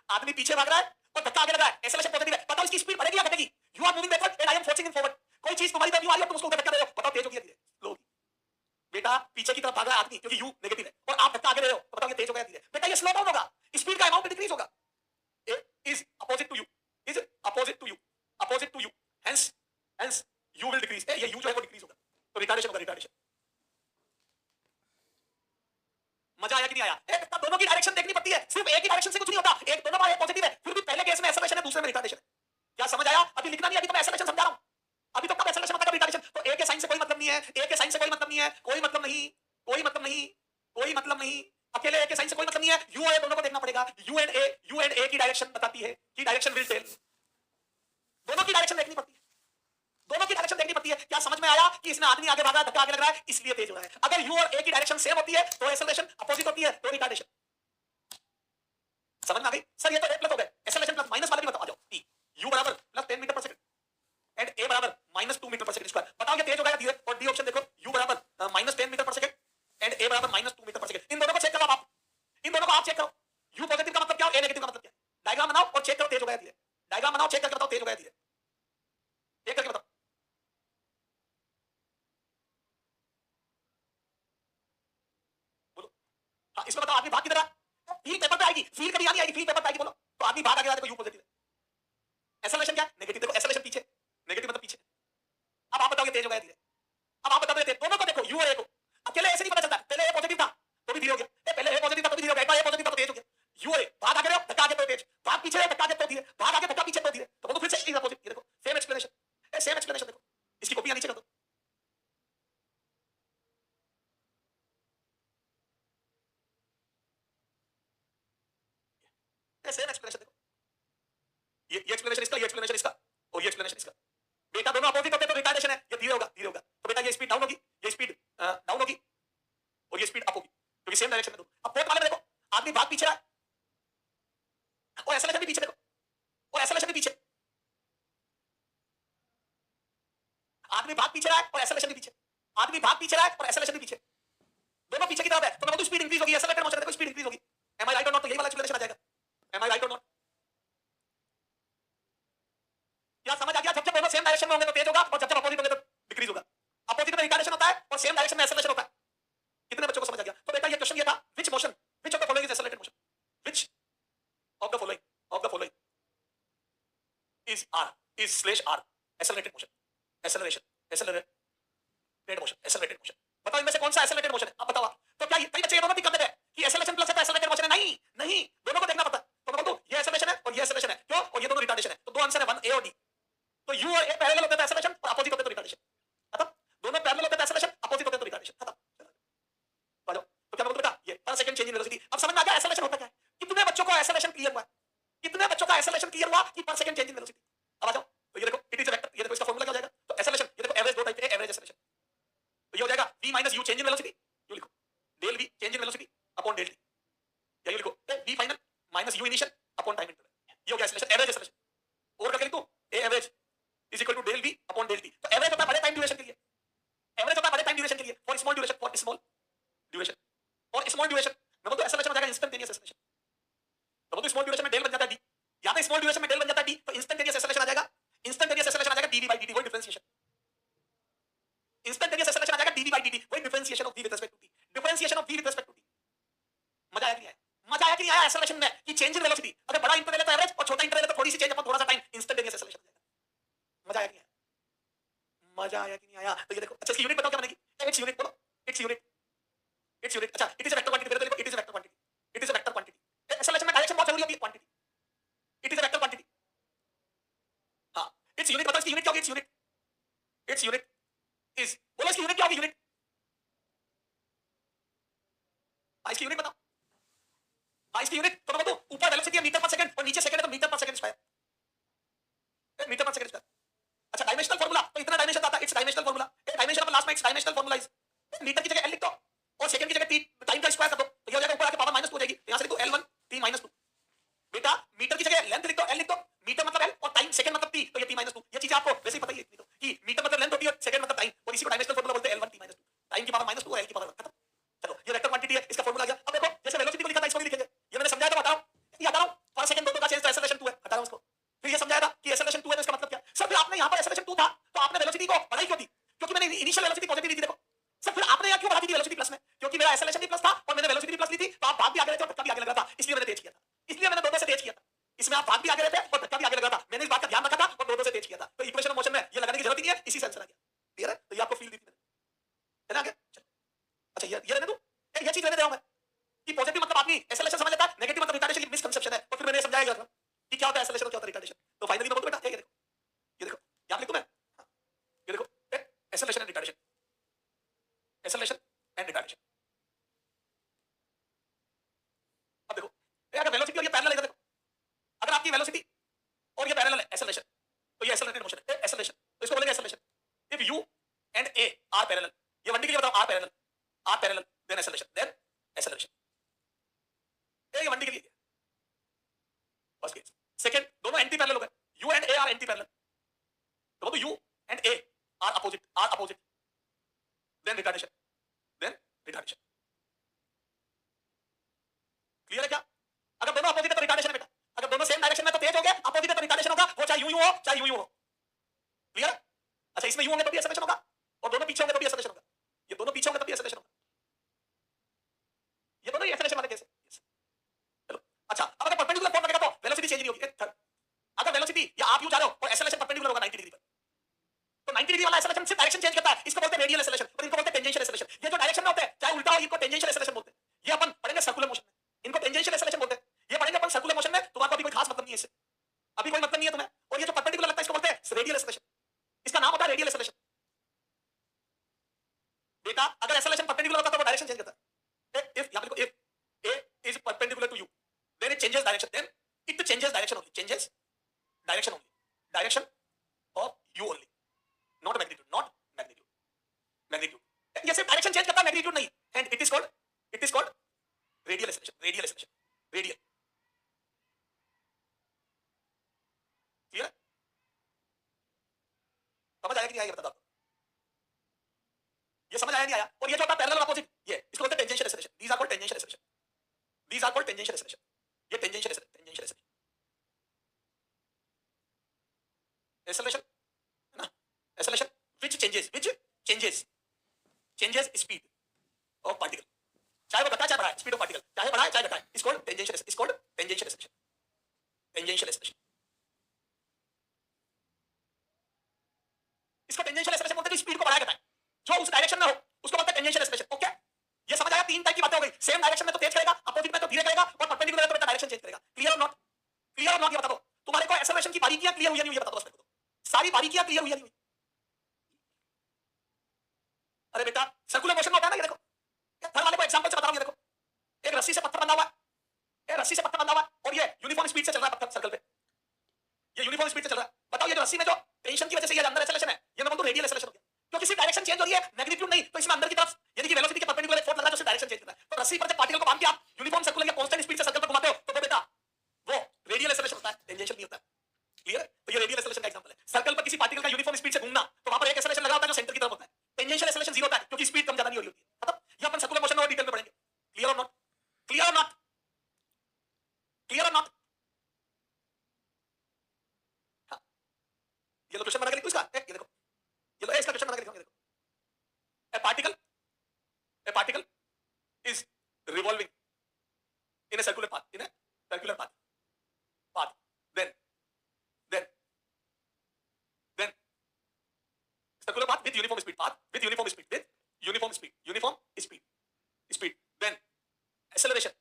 आदमी पीछे भाग रहा है और धक्का आगे लगा है, एक्सेलरेशन पॉजिटिव है, बताओ इसकी स्पीड बढ़ेगी या घटेगी? You are moving backward and I am forcing in forward. कोई चीज तुम्हारी तरफ आ रही है तुम उसको धक्का दे रहे हो, बताओ तेज होगी या धीरे? स्लो होगी। बेटा पीछे की तरफ भाग रहा है आदमी क्योंकि यू नेगेटिव है और आप धक्का आगे दे रहे हो, तो बताओ ये तेज हो गया धीरे? बेटा ये स्लो डाउन होगा, स्पीड का अमाउंट डिक्रीज होगा। Is opposite to you, is opposite to you, opposite to you, hence you will decrease. ये यू जो है वो डिक्रीज होगा, तो रिटार्डेशन होगा, रिटार्डेशन। मजा आया कि नहीं आया? दोनों की डायरेक्शन देखनी पड़ती है, सिर्फ एक ही डायरेक्शन से कुछ नहीं होता। एक दोनों बार पॉजिटिव है, फिर भी पहले केस में एक्सेलरेशन है, दूसरे में रिटार्डेशन है। क्या समझ आया? अभी लिखना नहीं, अभी तो मैं एक्सेलरेशन समझा रहा हूं, अभी तो कब एक्सेलरेशन मतलब रिटार्डेशन। तो ए के साइन से कोई मतलब नहीं है, ए के साइन से कोई मतलब नहीं है, कोई मतलब नहीं, कोई मतलब नहीं, कोई मतलब नहीं, अकेले ए के साइन से कोई मतलब नहीं है। यू और ए दोनों को देखना पड़ेगा। यू एंड ए की डायरेक्शन बताती है कि डायरेक्शन विल टेल, दोनों की डायरेक्शन देखनी पड़ती है, दोनों की डायरेक्शन देखनी पड़ती है। क्या समझ में आया कि इसमें आदमी आगे भागा, धक्का आगे लग रहा है, इसलिए तेज हो रहा है। अगर यू और ए की डायरेक्शन सेम होती है तो एक्सेलरेशन अपोजिट होती है, तो रिटार्डेशन। समझ में आ गई? सर ये तो ए प्लस हो गए, एक्सेलरेशन प्लस माइनस वाले भी बताओ। आ जाओ, टी यू बराबर +10 मीटर पर सेकंड एंड ए बराबर -2 मीटर पर सेकंड स्क्वायर। बताओ ये तेज हो गया धीरे? और डी ऑप्शन देखो, यू बराबर -10 मीटर पर सेकंड एंड ए बराबर -2 मीटर पर सेकंड। इन दोनों को चेक करो आप, इन दोनों को आप चेक करो। तेज हो गया धीरे, डायग्राम बनाओ चेक करके बताओ तेज हो गया धीरे, चेक करके बताओ। बोलो हाँ, इसमें बताओ आदमी भाग किधर रहा, फील पेपर पे आएगी, फील कभी नहीं आएगी, फील पेपर पे आएगी, बोलो तो आदमी भाग आगे, देखो यू पॉजिटिव है। एक्सेलरेशन क्या है, नेगेटिव, देखो एक्सेलरेशन पीछे, नेगेटिव मतलब पीछे। अब आप बताओगे तेज हो गया धीरे, अब आप बताओगे दोनों को देखो, यू और ए को, अकेले ऐसे नहीं पता चलता, पहले ए पॉजिटिव था तो भी धीरे हो गया, पहले ए पॉजिटिव था तो भी धीरे हो गया, ए पॉजिटिव था तो तेज हो गया। यू और ए, भाग आगे रहो, धक्का आगे तो तेज, भाग पीछे रहो, धक्का आगे तो धीरे, भाग आगे धक्का पीछे तो धीरे, तो बोलो फिर से अपोजिट, ये देखो सेम एक्सप्लेनेशन, सेम एक्सप्लेनेशन देखो, इसकी कॉपी नीचे कर दो। सेम एक्सप्लेनेशन देखो, ये एक्सप्लेनेशन इसका, ये एक्सप्लेनेशन इसका, और ये एक्सप्लेनेशन इसका। बेटा दोनों अपोजिट होते तो रिटार्डेशन है, ये धीरे होगा, धीरे होगा, तो बेटा ये स्पीड डाउन होगी, ये स्पीड डाउन होगी, और ये स्पीड अप होगी, क्योंकि सेम डायरेक्शन में दो। अब फोर्थ वाले में देखो, आदमी भाग पीछे रहा है और एक्सेलरेशन भी पीछे, देखो और एक्सेलरेशन भी पीछे, आदमी भाग पीछे रहा है और एक्सेलरेशन भी पीछे, आदमी भाग पीछे रहा है और एक्सेलरेशन भी पीछे, दोनों पीछे की तरफ है, तो मैं बोलूं स्पीड इंक्रीज होगी, एक्सेलरेटेड मोशन देखो स्पीड इंक्रीज होगी। M I right or not, तो यही वाला एक्सप्लेनेशन आ जाएगा, M I right or not. क्या समझ आ गया, जब जब दोनों सेम डायरेक्शन में होंगे तो तेज होगा, और जब जब अपोजिट होंगे तो डिक्रीज होगा। अपोजिट में रिटार्डेशन होता है और सेम डायरेक्शन में एक्सेलरेशन होता है। कितने बच्चों को समझ आ गया? तो बेटा ये क्वेश्चन ये था, which motion, which of the following is accelerated motion, which of the following is are, is slash are accelerated motion, acceleration, accelerated motion, accelerated motion. बताओ इनमें से कौन सा एक्सेलरेटेड मोशन है, अब बताओ। तो क्या कई बच्चे ये दोनों भी करते हैं कि एक्सेलरेशन प्लस है तो एक्सेलरेटेड मोशन है, नहीं नहीं, दोनों को देखना पड़ता है। तो मैं बोलूं ये एक्सेलरेशन है और ये एक्सेलरेशन है, क्यों, और ये दोनों रिटार्डेशन है, तो दो आंसर है, वन ए और डी। तो यू और ए पैरेलल होते हैं तो एक्सेलरेशन, और अपोजिट होते हैं तो रिटार्डेशन, खत्म। दोनों पैरेलल होते हैं तो एक्सेलरेशन, अपोजिट होते हैं तो रिटार्डेशन, खत्म। आ जाओ, तो क्या बोलते बेटा, ये पर सेकंड चेंज इन वेलोसिटी। अब समझ में आ गया एक्सेलरेशन होता क्या है, कितने बच्चों को एक्सेलरेशन क्लियर हुआ है, कितने बच्चों का एक्सेलरेशन क्लियर हुआ कि पर सेकंड चेंज इन वेलोसिटी। अब आ जाओ, तो ये देखो इट इज अ वेक्टर, ये देखो इसका फार्मूला क्या हो जाएगा, तो एक्सेलरेशन, ये देखो एवरेज दो टाइप के एवरेज एक्सेलरेशन, तो ये हो जाएगा v minus u change in velocity, you लिखो del v change in velocity upon del t, या यू लिखो v final minus u initial upon time interval, ये हो गया एक्सेलरेशन, एवरेज एक्सेलरेशन। और करके लिख दो a average is equal to del v upon del t। तो एवरेज होता है बड़े टाइम ड्यूरेशन के लिए, एवरेज होता है बड़े टाइम ड्यूरेशन के लिए, for small duration, for small duration, और स्मॉल ड्यूरेशन मैं बोलता हूं एक्सेलरेशन हो जाएगा इंस्टेंटेनियस एक्सेलरेशन। तो बोलते स्मॉल ड्यूरेशन में डेल बन जाता है d, या तो स्मॉल ड्यूरेशन में डेल बन जाता है d, तो इंस्टेंटेनियस एक्सेलरेशन आ जाएगा, इंस्टेंटेनियस एक्सेलरेशन आ जाएगा dv by dt, वही डिफरेंशिएशन, इंस्टेंटेनियस एक्सेलरेशन आ जाएगा dv by dt, वही differentiation of v with respect to t, differentiation of v with respect to t। मजा आया कि नहीं आया, मजा आया कि नहीं आया एक्सेलरेशन में, कि चेंज इन वेलोसिटी, अगर बड़ा इंटरवल है तो एवरेज, और छोटा इंटरवल है तो थोड़ी सी चेंज अपॉन थोड़ा सा टाइम, इंस्टेंटेनियस एक्सेलरेशन आ जाएगा। मजा आया कि नहीं आया, मजा आया कि नहीं आया। तो ये देखो, अच्छा इसकी यूनिट बताओ क्या बनेगी, इट्स यूनिट बोलो, इट्स यूनिट, इट्स यूनिट। अच्छा it is a vector quantity, देखो it is a vector quantity, it is a vector quantity, acceleration में डायरेक्शन बहुत जरूरी होती है, quantity, it is a vector quantity. हां इट्स यूनिट, बताओ इसकी यूनिट क्या होगी, it's unit, it's unit is, बोलो इसकी यूनिट क्या होगी, यूनिट, इसकी यूनिट बताओ, इसकी यूनिट तो बताओ, ऊपर वेलोसिटी है मीटर पर सेकंड और नीचे सेकंड है तो metre per second square, metre per second square. अच्छा डायमेंशनल फार्मूला, तो इतना डायमेंशन आता है, it's dimensional formula, dimension of last में it's dimensional formula is, metre की जगह एल लिख दो और सेकंड की जगह t टाइम का स्क्वायर कर दो, तो ये हो जाएगा ऊपर आके पावर माइनस 2 हो जाएगी, यहां से लिख दो l1 t माइनस 2। बेटा मीटर की जगह लेंथ लिख दो, l लिख दो, मीटर मतलब l और टाइम सेकंड मतलब t, तो ये t माइनस 2, ये चीज आपको वैसे ही पता ही है कि मीटर मतलब लेंथ होती है और सेकंड मतलब टाइम, और इसी को डायमेंशनल फार्मूला बोलते हैं l1 t माइनस 2, टाइम की पावर माइनस 2 और l की पावर 1, खत्म। चलो ये वेक्टर क्वांटिटी है, इसका फार्मूला आ गया। अब देखो जैसे वेलोसिटी को लिखा था इसको भी लिखेंगे, ये मैंने समझाया था, बताओ ये हटा रहा हूं, पर सेकंड दोनों का चेंज, तो एक्सेलरेशन 2 है, हटा रहा हूं उसको, फिर ये समझाया था कि एक्सेलरेशन 2 है, तो इसका मतलब क्या सर, फिर आपने यहां पर एक्सेलरेशन 2 था तो आपने वेलोसिटी को बढ़ाई क्यों थी, क्योंकि मैंने इनिशियल वेलोसिटी पॉजिटिव ली थी, देखो सर फिर आपने यहां क्यों बढ़ा दी थी वेलोसिटी प्लस में, क्योंकि मेरा एक्सेलरेशन भी प्लस था और मैंने वेलोसिटी भी प्लस ली थी, तो आप भाग भी आगे रहे थे और धक्का भी आगे लग रहा था, इसलिए मैंने तेज किया था, इसलिए मैंने दोनों से तेज किया था, इसमें आप भाग भी आगे रहे थे और धक्का भी आगे लग रहा था, मैंने इस बात का ध्यान रखा था और दोनों से तेज किया था, तो इक्वेशन ऑफ मोशन में ये लगाने की जरूरत ही नहीं है, इसी से आंसर आ गया, क्लियर है। तो ये आपको फील दी थी मैंने, है ना आगे चलो। अच्छा ये रहने दो, ये चीज रहने दे रहा हूं मैं कि पॉजिटिव मतलब आदमी एक्सेलरेशन समझ लेता है, नेगेटिव मतलब रिटार्डेशन, ये मिसकंसेप्शन है, और फिर मैंने समझाया गया कि क्या होता है एक्सेलरेशन और क्या होता है रिटार्डेशन। तो फाइनली मैं बोलूं बेटा, ये देखो, ये देखो यहां लिख दूं मैं, ये देखो acceleration and retardation, acceleration and retardation. अब देखो अगर वेलोसिटी और ये पैरेलल है, देखो अगर आपकी वेलोसिटी और ये पैरेलल है एक्सेलरेशन, तो ये एक्सेलरेटेड मोशन है, एक्सेलरेशन, तो इसको बोलेंगे acceleration. If u and a are parallel, ये 1D के लिए बताओ, are parallel then acceleration, then acceleration, ये 1D के लिए फर्स्ट केस। सेकंड, दोनों एंटी पैरेलल हो गए, u and a are anti parallel, तो बोलो u and a are opposite, then retardation, then retardation. Clear है क्या? अगर दोनों अपोजिट है तो रिटार्डेशन है बेटा, अगर दोनों सेम डायरेक्शन में तो तेज हो गया, यार इनको टेंजेंशियल एक्सेलरेशन बोलते हैं, ये अपन पढ़ेंगे सर्कुलर मोशन में, इनको टेंजेंशियल एक्सेलरेशन बोलते हैं, ये पढ़ेंगे अपन सर्कुलर मोशन में। तुम्हारे अभी कोई खास मतलब नहीं है इससे, अभी कोई मतलब नहीं है तुम्हें। और ये जो परपेंडिकुलर लगता है इसको बोलते हैं रेडियल एक्सेलरेशन, इसका नाम होता है रेडियल एक्सेलरेशन। बेटा अगर एक्सेलरेशन परपेंडिकुलर होता तो वो डायरेक्शन चेंज करता है। इफ यहां पे देखो, if a is perpendicular to you then it changes direction, then it changes direction only, changes direction only, direction of you only, not magnitude, not magnitude, magnitude ये सिर्फ डायरेक्शन चेंज करता है, magnitude नहीं। And it is called radial acceleration, radial acceleration, radial. Clear? समझ आया कि नहीं आया ये बता दो। ये समझ आया नहीं आया? और ये जो होता है पैरेलल और अपोजिट, ये इसको बोलते हैं tangential acceleration. These are called tangential acceleration, these are called tangential acceleration. ये टेंजेंशियल एक्सेलरेशन एक्सेलरेशन है ना, acceleration which changes speed of particle, चाहे वो घटा चाहे बढ़ाए, स्पीड ऑफ पार्टिकल चाहे बढ़ाए चाहे घटाए, is called tangential, is called tangential acceleration, tangential acceleration. इसको टेंजेंशियल एक्सेलरेशन बोलते हैं जो स्पीड को बढ़ाए घटाए, जो उस डायरेक्शन में हो उसको बोलते हैं टेंजेंशियल एक्सेलरेशन। ओके, ये समझ आया? तीन टाइप की बातें हो गई, सेम डायरेक्शन में तो तेज करेगा, अपोजिट में तो धीरे करेगा, और परपेंडिकुलर है तो डायरेक्शन चेंज करेगा। क्लियर और नॉट? क्लियर और नॉट? ये बता दो तुम्हारे को एक्सेलरेशन की बारीकियां क्लियर हुई या नहीं हुई, ये बता दो बस मेरे को, सारी बारीकियां क्लियर हुई या नहीं हुई? अरे बेटा सर्कुलर मोशन में होता है ना, ये देखो, घर वाले को एग्जांपल से बता रहा हूं, ये देखो एक रस्सी से पत्थर बंधा हुआ है, एक रस्सी से पत्थर बंधा हुआ है और ये यूनिफॉर्म स्पीड से चल रहा है पत्थर सर्कल पे, ये यूनिफॉर्म स्पीड से चल रहा है। बताओ ये जो रस्सी में जो टेंशन की वजह से ये अंदर एक्सेलरेशन है, ये मैं बोलूं रेडियल एक्सेलरेशन हो गया, क्योंकि सिर्फ डायरेक्शन चेंज हो रही है, मैग्नीट्यूड नहीं। तो इसमें अंदर की तरफ यानी कि वेलोसिटी के परपेंडिकुलर एक फोर्स लग रहा है जो सिर्फ डायरेक्शन चेंज कर रहा है। तो रस्सी पर जब पार्टिकल को बांध के आप यूनिफॉर्म सर्कुलर या कांस्टेंट स्पीड से सर्कल पर घुमाते हो तो वो बेटा वो रेडियल एक्सेलरेशन होता है, टेंजेंशियल नहीं होता है। क्लियर? तो ये रेडियल एक्सेलरेशन का एग्जांपल है। सर्कल पर किसी पार्टिकल का यूनिफॉर्म स्पीड से घूमना तो वहां पर एक एक्सेलरेशन लगा होता है जो सेंटर की तरफ होता है। टेंजेंशियल एक्सेलरेशन जीरो होता है क्योंकि स्पीड कम ज्यादा नहीं हो रही होती है। मतलब ये अपन सर्कुलर मोशन में और डिटेल में पढ़ेंगे। क्लियर और नॉट? क्लियर और नॉट? क्लियर और नॉट? हाँ, ये लो क्वेश्चन बना के लिखो इसका, ये देखो, ये लो इसका क्वेश्चन बना के लिखो, ये देखो, a particle is revolving in a circular path, in a circular path, then circular path with uniform speed, path with uniform speed, then acceleration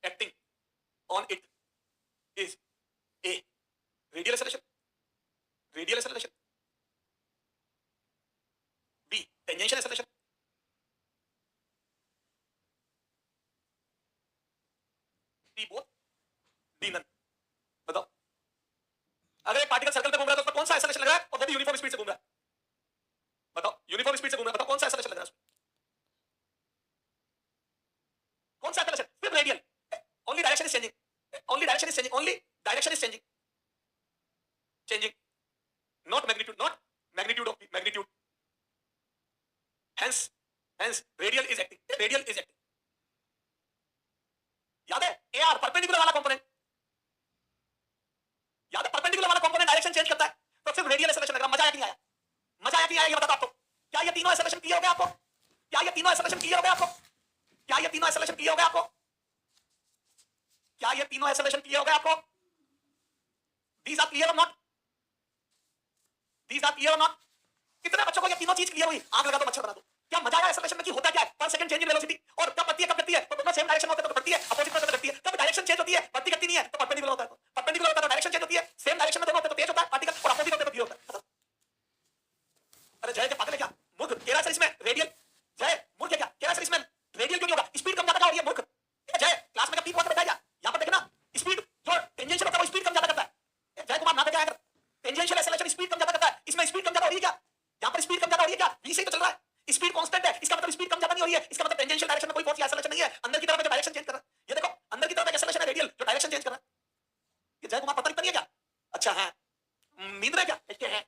acting on it is a radial acceleration, b tangential acceleration, c both, d none। बताओ अगर एक particle circle पे घूम रहा है तो उसमें कौन सा एक्सेलरेशन लग रहा है और वो भी यूनिफॉर्म स्पीड से घूम रहा है? बताओ यूनिफॉर्म स्पीड से घूम रहा है, बताओ कौन सा एक्सेलरेशन लग रहा है उसमें? कौन सा एक्सेलरेशन? सिर्फ radial, only direction is changing, only direction is changing, only direction is changing, not magnitude of magnitude. hence radial is acting, याद है? एआर परपेंडिकुलर वाला कंपोनेंट, याद है? परपेंडिकुलर वाला कंपोनेंट डायरेक्शन चेंज करता है तो सिर्फ रेडियल एक्सेलरेशन लग रहा है। मजा आया कि नहीं आया? मजा आया कि नहीं आया ये बता दो आपको। क्या ये तीनों एक्सेलरेशन क्लियर हो गया आपको? क्या ये तीनों एक्सेलरेशन क्लियर हो गया आपको? क्या ये तीनों एक्सेलरेशन क्लियर हो गया आपको? क्या ये तीनों एक्सेलरेशन क्लियर हो गया आपको? These are clear or not? These are clear or not? कितने बच्चों को ये तीनों चीज क्लियर हुई? आग लगा दो, मच्छर बना दो। क्या मजा आया एक्सेलरेशन में कि होता क्या है? पर सेकंड चेंज इन वेलोसिटी, और कब बढ़ती है कब घटती है? तो दोनों सेम डायरेक्शन में होते हैं तो बढ़ती है, अपोजिट में होते हैं तो घटती है। कब डायरेक्शन चेंज होती है, बढ़ती घटती नहीं है, तो परपेंडिकुलर होता है। तो परपेंडिकुलर होता है तो डायरेक्शन चेंज होती है, सेम डायरेक्शन में दोनों होते हैं तो तेज होता है पार्टिकल, और अपोजिट होते हैं तो धीरे होता है। अरे जय के पागल है क्या? मूर्ख कह रहा है सर इसमें रेडियल, जय मूर्ख है क्या? कह रहा है सर इसमें रेडियल क्यों नहीं होगा? स्पीड कम ज्यादा का, और ये मूर्ख जय क्लास में पीक बैठा गया, यहां पर देखना स्पीड जो टेंजेंशियल होता है वो स्पीड कम ज्यादा करता है। जय कुमार ना देखा है, टेंजेंशियल एक्सेलरेशन स्पीड कम ज्यादा करता है, इसमें स्पीड कम ज्यादा हो रही है क्या? यहां पर स्पीड कम ज्यादा हो रही है क्या? v से तो चल रहा है, स्पीड कांस्टेंट है, इसका मतलब स्पीड कम ज्यादा नहीं हो रही है, इसका मतलब टेंजेंशियल डायरेक्शन में कोई फोर्स या एक्सेलरेशन नहीं है। अंदर की तरफ जो डायरेक्शन चेंज कर रहा है, ये देखो अंदर की तरफ एक एक्सेलरेशन है रेडियल जो डायरेक्शन चेंज कर रहा है। ये जय कुमार पता नहीं है क्या? अच्छा है, नींद में क्या इसके है?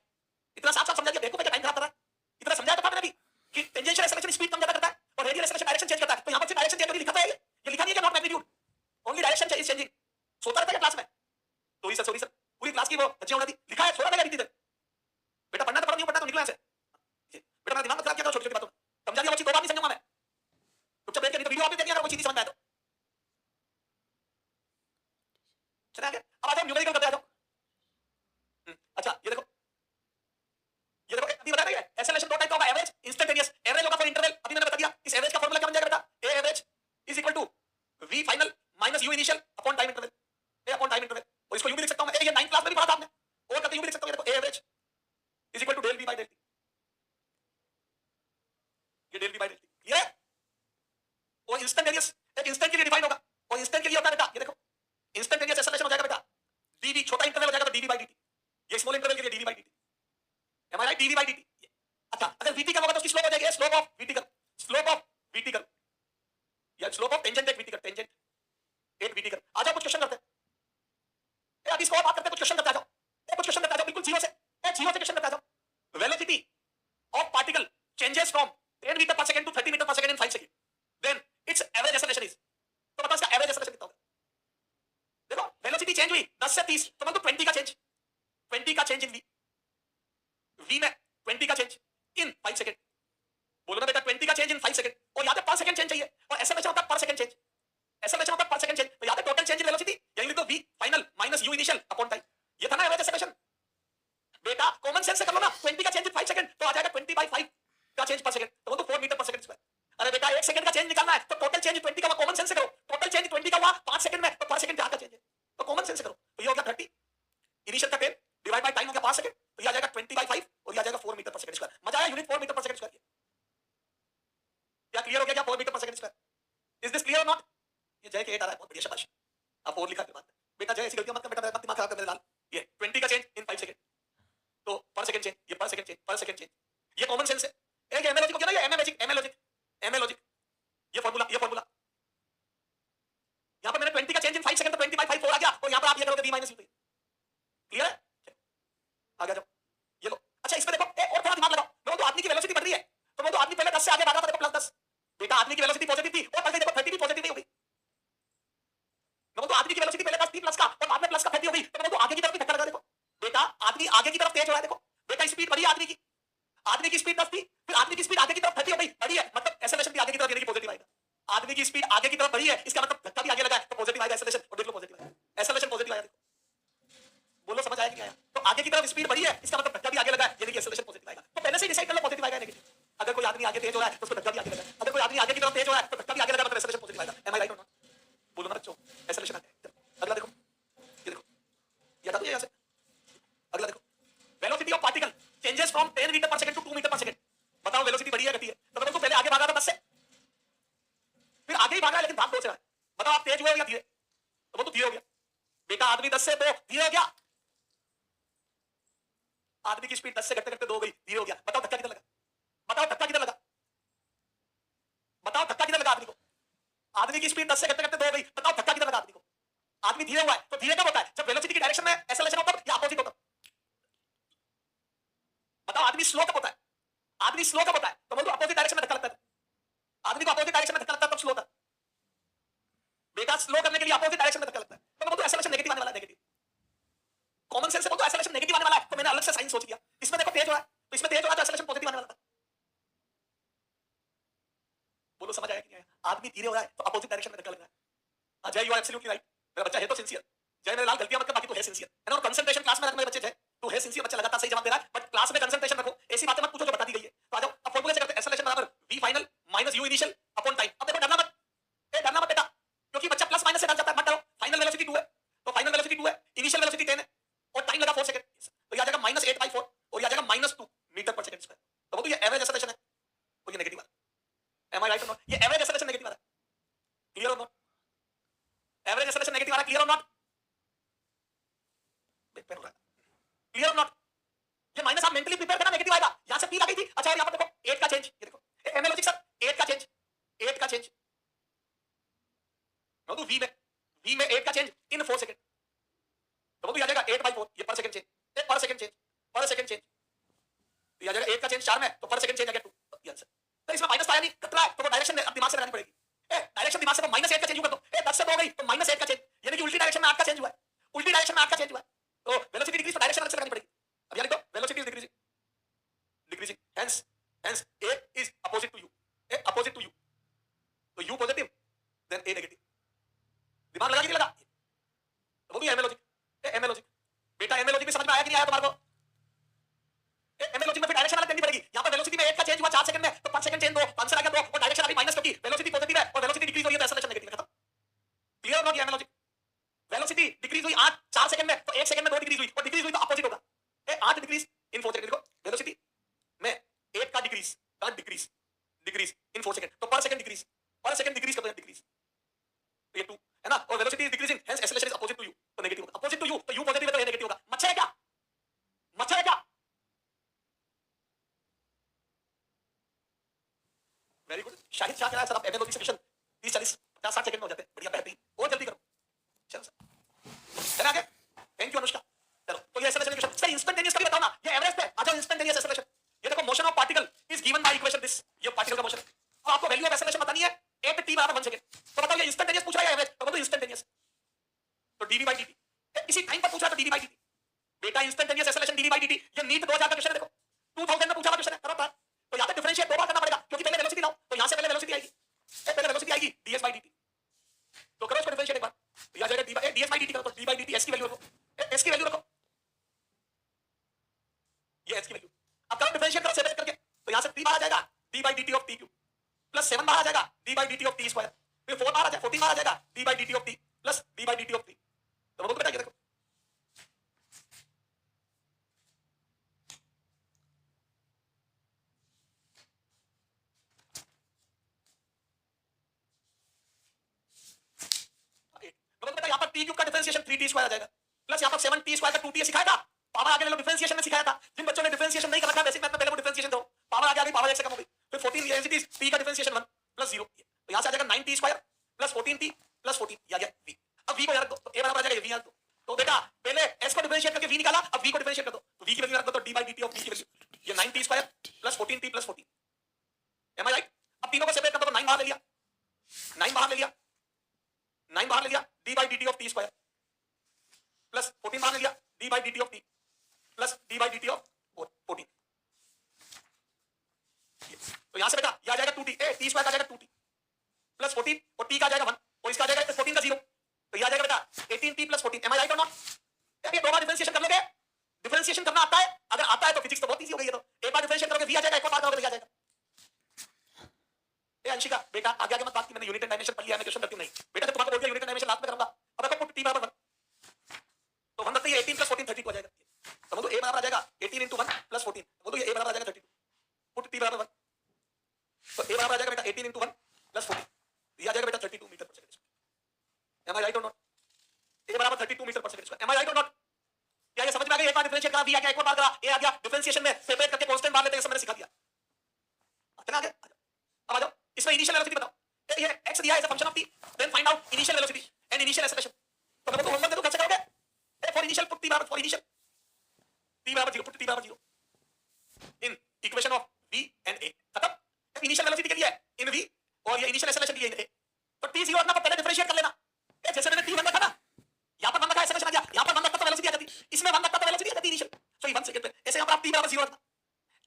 इतना साफ साफ समझा दिया, देखो क्या टाइम खराब कर रहा है। इतना समझाया तो था मैंने भी कि टेंजेंशियल एक्सेलरेशन स्पीड कम ज्यादा करता है और रेडियल एक्सेलरेशन डायरेक्शन चेंज करता है। तो यहां पर सिर्फ डायरेक्शन चेंज करके लिखा था, ये लिखा नहीं है कि not magnitude, only direction is changing. सोता रहता है क्लास में? सॉरी सर पूरी क्लास की वो बच्चे होना थी, लिखा है सोता रहेगा नीति। बेटा पढ़ना तो पढ़ा, नहीं पढ़ना तो निकला से। बेटा मेरा दिमाग मत खराब किया करो छोटी छोटी बातों में, समझा दिया वो चीज दो बार नहीं समझूंगा मैं। चुपचाप देख के, नहीं तो वीडियो आप भी देखिए अगर कोई चीज नहीं समझ में आए तो। चलिए आगे, अब आ जाओ न्यूमेरिकल करते आ जाओ। अच्छा ये देखो अभी बता रही है एक्सेलरेशन दो टाइप का होगा, एवरेज इंस्टेंटेनियस। एवरेज होगा फॉर इंटरवल, अभी मैंने बता दिया इंस्टेंटेनियस एक इंस्टेंट के लिए डिफाइन होगा, और इंस्टेंट के लिए होता है बेटा, ये देखो इंस्टेंटेनियस एक्सेलरेशन हो जाएगा बेटा dv, छोटा इंटरवल हो जाएगा तो dv by dt, ये स्मॉल इंटरवल के लिए dv by dt, am I right? dv by dt। अच्छा अगर vt का होगा तो उसकी स्लोप हो जाएगी slope of vt curve, slope of vt curve या स्लोप ऑफ टेंजेंट एक vt कर्व, टेंजेंट एक vt कर्व। आ जाओ कुछ क्वेश्चन करते हैं, ए अभी इसको और बात करते हैं, कुछ क्वेश्चन करते आ जाओ, ए कुछ क्वेश्चन करते आ जाओ बिल्कुल जीरो से, ए जीरो से क्वेश्चन करते आ जाओ। Velocity of particle changes from 10 meter per second to 30 meter per second in 5 second, then its average acceleration is, तो बताओ इसका एवरेज एक्सेलरेशन कितना होगा। देखो वेलोसिटी चेंज हुई 10 से 30, तो मतलब 20 का चेंज, 20 का चेंज इन v, v में 20 का चेंज इन 5 सेकंड, बोलो ना बेटा 20 का चेंज इन 5 सेकंड, और यहां पे पर सेकंड चेंज चाहिए, और एक्सेलरेशन होता है पर सेकंड चेंज, एक्सेलरेशन होता है पर सेकंड चेंज, तो यहां पे टोटल चेंज इन वेलोसिटी यही लिख दो v final minus u initial upon time, ये था ना एवरेज एक्सेलरेशन। बेटा कॉमन सेंस से कर लो ना, 20 का चेंज इन 5 सेकंड तो आ जाएगा 20/5 का चेंज पर सेकंड, तो वो तो 4 मीटर पर सेकंड स्क्वायर। अरे बेटा 1 सेकंड का चेंज निकालना है तो टोटल चेंज 20 का, कॉमन सेंस से करो, टोटल चेंज 20 का हुआ 5 सेकंड में, तो पर सेकंड क्या का चेंज है, तो कॉमन सेंस से करो, तो ये हो गया 30 इनिशियल का 10 डिवाइड बाय टाइम हो गया 5 सेकंड, तो ये आ जाएगा 20/5 और ये आ जाएगा 4 मीटर पर सेकंड स्क्वायर। मजा आया, unit 4 metre per second square, क्या क्लियर हो गया क्या 4 metre per second square, is this clear और नॉट। ये जय के 8 आ रहा है, बहुत बढ़िया शाबाश, अब 4 लिखा के बाद बेटा जय ऐसी गलतियां मत कर बेटा, दिमाग खराब कर मेरे लाल। ये 20 का चेंज इन 5 सेकंड, तो पर सेकंड चेंज, ये पर सेकंड चेंज, पर सेकंड चेंज, ये कॉमन सेंस है। एक एमए लॉजिक हो गया ना, ये एमए मैजिक, एमए लॉजिक, एमए लॉजिक, ये फार्मूला, ये फार्मूला, यहां पे मैंने 20 का चेंज इन 5 सेकंड तो 20/5 4 आ गया, और यहां पर आप ये करोगे b माइनस u, क्लियर है, आ गया जाओ, ये लो। अच्छा इसमें देखो और थोड़ा दिमाग लगाओ, मैं तो आदमी की वेलोसिटी बढ़ रही है, तो मैं तो आदमी पहले 10 से आगे भागा था, देखो प्लस 10, बेटा आदमी की वेलोसिटी पॉजिटिव थी और पहले देखो 30 भी पॉजिटिव नहीं हो गई, मैं तो आदमी की वेलोसिटी पहले 10 थी प्लस का और बाद में प्लस का 30 हो गई, तो मैं तो आगे की तरफ भी धक्का लगा, देखो बेटा आदमी आगे की तरफ तेज हो रहा है, देखो बेटा स्पीड बढ़ी आदमी की स्पीड 10 थी, फिर आदमी की स्पीड आगे की तरफ 30 हो गई, बढ़ी है, मतलब एक्सेलरेशन भी आगे की तरफ यानी कि पॉजिटिव आएगा। आदमी की स्पीड आगे की तरफ बढ़ी है, इसका मतलब धक्का भी आगे लगा है, तो पॉजिटिव आएगा एक्सेलरेशन, और देख लो पॉजिटिव आएगा, एक्सेलरेशन पॉजिटिव आया, देखो बोलो समझ आया कि नहीं आया। तो आगे की तरफ स्पीड बढ़ी है, इसका मतलब धक्का भी आगे लगा है, यानी कि एक्सेलरेशन पॉजिटिव आएगा। तो पहले से ही डिसाइड कर लो पॉजिटिव आएगा नेगेटिव। अगर कोई आदमी आगे तेज हो रहा है तो उसको धक्का भी आगे लगा है, अगर कोई आदमी आगे की तरफ तेज हो रहा है तो धक्का भी आगे लगा, मतलब एक्सेलरेशन पॉजिटिव आएगा। M I right or not, बोलो ना बच्चों, एक्सेलरेशन आता है। अगला देखो, ये देखो ये था तो यहां से, अगला देखो velocity of particle changes from 10 meter per second to 2 meter per second, बताओ वेलोसिटी बढ़ी है घटी है, तो मतलब तो पहले आगे भागा था 10 से, फिर आगे ही भागा है लेकिन भाग 2 से रहा है, बताओ आप तेज हुए हो या धीरे, तो वो तो धीरे हो गया बेटा, आदमी 10 से 2 धीरे हो गया, आदमी की स्पीड 10 से घटते घटते 2 हो गई, धीरे हो गया, बताओ धक्का किधर लगा, बताओ धक्का किधर लगा, बताओ धक्का किधर लगा आदमी को, आदमी की स्पीड 10 से घटते घटते 2 हो गई, बताओ धक्का किधर लगा आदमी को, आदमी धीरे हुआ है, तो धीरे कब होता है, जब वेलोसिटी की डायरेक्शन में एक्सेलरेशन होता है या अपोजिट होता है, बताओ आदमी स्लो कब होता है, आदमी स्लो कब होता है, तो बोलो अपोजिट डायरेक्शन में धक्का लगता है, आदमी को अपोजिट डायरेक्शन में धक्का लगता है तब स्लो होता है, बेटा स्लो करने के लिए अपोजिट डायरेक्शन में धक्का लगता है, तो बोलो एक्सेलरेशन नेगेटिव आने वाला है, नेगेटिव, कॉमन सेंस से बोलो एक्सेलरेशन नेगेटिव आने वाला है, तो मैंने अलग से साइन सोच लिया, इसमें देखो तेज हो रहा है, तो इसमें तेज हो रहा है तो एक्सेलरेशन पॉजिटिव आने वाला था, बोलो समझ आया कि नहीं आया। आदमी धीरे हो रहा है तो अपोजिट डायरेक्शन में धक्का लग रहा है। जय यू आर एब्सोल्युटली राइट, मेरा बच्चा है तो सिंसियर, जय मेरे लाल गलतियां मत कर, बाकी तो है सिंसियर है ना, और कंसंट्रेशन क्लास में रख मेरे बच्चे जय, तू है सिंसियर बच्चा, लगातार सही जवाब दे रहा है, बट क्लास में कंसंट्रेशन रखो, ऐसी बातें मत पूछो जो बता दी गई है। तो आ जाओ अब फॉर्मूले से करते हैं, एक्सेलरेशन बराबर v final minus u initial upon time. अब देखो डरना मत, ए डरना मत बेटा, क्योंकि बच्चा प्लस माइनस से डर जाता है, मत डरो, फाइनल वेलोसिटी 2 है, तो फाइनल वेलोसिटी 2 है, इनिशियल वेलोसिटी 10 है, और टाइम लगा 4 सेकंड, तो ये आ जाएगा -8/4 और ये आ जाएगा -2 मीटर पर सेकंड स्क्वायर, तो वो तो ये एवरेज एक्सेलरेशन है, तो ये नेगेटिव आ रहा है, M I right or not, ये एवरेज एक्सेलरेशन नेगेटिव आ रहा है, क्लियर और नॉट, एवरेज एक्सेलरेशन नेगेटिव आ रहा है, क्लियर और नॉट, क्लियर और नॉट, ये माइनस आप मेंटली प्रिपेयर करना, नेगेटिव आएगा, यहां से 3 आ गई थी, अच्छा और यहां पर देखो 8 का चेंज, ये देखो एमए लॉजिक सर 8 का चेंज, 8 का चेंज, तो v में 8 का चेंज इन 4 सेकंड, तो वो भी आ जाएगा 8/4, ये पर सेकंड चेंज, पर सेकंड चेंज, पर सेकंड चेंज, तो ये आ जाएगा 8 का चेंज 4 में, तो पर सेकंड चेंज आ गया 2, ये आंसर। तो इसमें माइनस आया नहीं, कतरा है, तो वो डायरेक्शन अब दिमाग से लगानी पड़ेगी, ए डायरेक्शन दिमाग से, तो -8 का चेंज कर दो, ए 10 से 2 हो गई तो -8 का चेंज, यानी कि उल्टी डायरेक्शन में 8 का चेंज हुआ है, उल्टी डायरेक्शन में 8 का चेंज हुआ है, तो वेलोसिटी डिक्रीज, तो डायरेक्शन अलग से लगानी पड़ेगी। अब यानी तो velocity is decreasing, decreasing, hence a is opposite to u, a opposite to u, तो u positive then a negative, दिमाग लगा कि नहीं लगा, वो भी एमए लॉजिक, एमए लॉजिक बेटा, एमए लॉजिक में समझ में आया कि नहीं आया तुम्हारे को, एमए लॉजिक में फिर डायरेक्शन अलग करनी पड़ेगी, यहां पर वेलोसिटी में 8 का चेंज हुआ 4 सेकंड में, तो पर सेकंड चेंज 2, आंसर आ गया 2, और डायरेक्शन आ गई माइनस, क्योंकि वेलोसिटी पॉजिटिव है और वेलोसिटी डिक्रीज हो रही है तो एक्सेलरेशन नेगेटिव है, खत्म, क्लियर हो गया एमए लॉजिक, वेलोसिटी डिक्रीज हुई 4 सेकंड में, तो 1 सेकंड में 2 डिक्रीज हुई, और डिक्रीज हुई तो अपोजिट होगा, 8 डिक्रीज इन 4 सेकंड, देखो वेलोसिटी में 8 का डिक्रीज इन 4 सेकंड, तो पर में आया सर, आप एमएलओजी से क्वेश्चन 30 40 50 60 सेकंड में हो जाते हैं, बढ़िया बेहतरीन, और जल्दी करो। चलो सर चला आगे, थैंक यू अनुष्का। चलो तो ये एक्सेलरेशन क्वेश्चन सर, इंस्टेंटेनियस का भी बताओ ना, ये एवरेज पे आ जाओ। इंस्टेंटेनियस एक्सेलरेशन, ये देखो motion of particle is given by equation this, ये पार्टिकल का मोशन। अब आपको वैल्यू ऑफ एक्सेलरेशन बतानी है, a पे t बराबर 1 सेकंड, तो बताओ ये इंस्टेंटेनियस पूछ रहा है एवरेज, तो बताओ इंस्टेंटेनियस, तो dv by dt, इसी टाइम पर पूछ रहा है तो dv by dt। बेटा instantaneous acceleration dv by dt, ये नीट 2000 का क्वेश्चन है, देखो 2000 में पूछा हुआ क्वेश्चन है, करो बात। तो यहां पे डिफरेंशिएट दो बार करना पड़ेगा, क्योंकि पहले वेलोसिटी लाओ, तो यहां से पहले वेलोसिटी आएगी, पहले वेलोसिटी आएगी ds by dt, तो करो इसको डिफरेंशिएट एक बार, तो यहां जाएगा ds by dt करो, तो d by dt s की वैल्यू रखो, s की वैल्यू रखो, ये s की वैल्यू। अब करो डिफरेंशिएट करो सेपरेट करके, तो यहां से t बाहर आ जाएगा d by dt of t cube plus 7 बाहर आ जाएगा d by dt of t square, फिर 4 बाहर आ जाएगा 14 बाहर आ जाएगा d by dt of t plus d by dt of t। तो बोलो बेटा ये देखो, तो बेटा यहां पर t क्यूब का डिफरेंशिएशन 3t स्क्वायर आ जाएगा, प्लस यहां पर 7t स्क्वायर का 2t सिखाया था, पावर आगे ले लो, डिफरेंशिएशन में सिखाया था। जिन बच्चों ने डिफरेंशिएशन नहीं कर रखा बेसिक मैथ में, पहले वो डिफरेंशिएशन दो, पावर आगे आ गई, पावर 1 से कम हो गई, फिर 14 ये एनसीटी t का डिफरेंशिएशन 1 प्लस 0, तो यहां से आ जाएगा 9t square plus 14t plus 14, या गया v। अब v को यार दो, तो a बराबर आ जाएगा v यार दो, तो बेटा पहले s को डिफरेंशिएट करके v निकाला, अब v को डिफरेंशिएट कर दो, तो v की वैल्यू रख दो, तो d by dt of v की वैल्यू ये 9t square plus 14t plus 14, am I right. अब तीनों को सेपरेट कर दो, तो 9 बाहर ले लिया, 9 बाहर ले लिया, 9 बाहर ले लिया, d by dt of t square plus 14 बाहर ले लिया, d by dt of t plus d by dt of 14, तो यहां से बेटा यह आ जाएगा 2t, ए t स्क्वायर का आ जाएगा 2t प्लस 14 और t का आ जाएगा 1 और इसका आ जाएगा 14 का 0, तो यह आ जाएगा बेटा 18t plus 14, am I right or not. ये दो बार डिफरेंशिएशन कर लोगे, डिफरेंशिएशन करना आता है, अगर आता है तो फिजिक्स तो बहुत इजी हो गई है, तो एक बार डिफरेंशिएट करोगे v आ जाएगा, एक और बार करोगे v आ जाएगा। ए अंशिका बेटा आगे आगे मत बात की, मैंने यूनिट एंड डायमेंशन पढ़ लिया, मैं क्वेश्चन करती हूं नहीं बेटा, जब तुम्हारा बोल दिया यूनिट एंड डायमेंशन रात में करूंगा। अब देखो पुट t बराबर 1, तो 1 रखते ही 18 प्लस 14 32 हो जाएगा, तो मतलब a बराबर आ जाएगा 18 into 1 प्लस 14, बोलो ये a बराबर आ जाएगा 32, पुट t बराबर 1, तो a बराबर आ जाएगा बेटा 18 into 1 प्लस 14, ये आ जाएगा बेटा 32 metre per second square, M I right or not. a बराबर 32 metre per second square, M I right or not. क्या ये समझ में आ गया? एक बार डिफरेंशिएट करा, v आ गया, एक और बार करा, a आ गया, डिफरेंशिएशन में सेपरेट करके कांस्टेंट बाहर लेते हैं, सब मैंने सिखा दिया। इतना आगे अब आ जाओ, इसमें इनिशियल वेलोसिटी बताओ, ये x दिया है as a function of t, then find out initial velocity and initial acceleration. तो मैं तो होमवर्क दे दूं, कैसे करोगे? फॉर इनिशियल पुट t बराबर, फॉर इनिशियल t बराबर 0, पुट t बराबर 0 in equation of v and a, खत्म। इनिशियल वेलोसिटी के लिए इन v और ये इनिशियल एक्सेलरेशन के लिए इन a, तो t 0 रखना, पर पहले डिफरेंशिएट कर लेना। जैसे मैंने t 1 रखा ना, यहां पर 1 रखा एक्सेलरेशन आ गया, यहां पर 1 रखा तो वेलोसिटी आ जाती, इसमें 1 रखा तो वेलोसिटी आ जाती इनिशियल, सो 1 सेकंड पे ऐसे यहां पर आप t बराबर 0 रखना,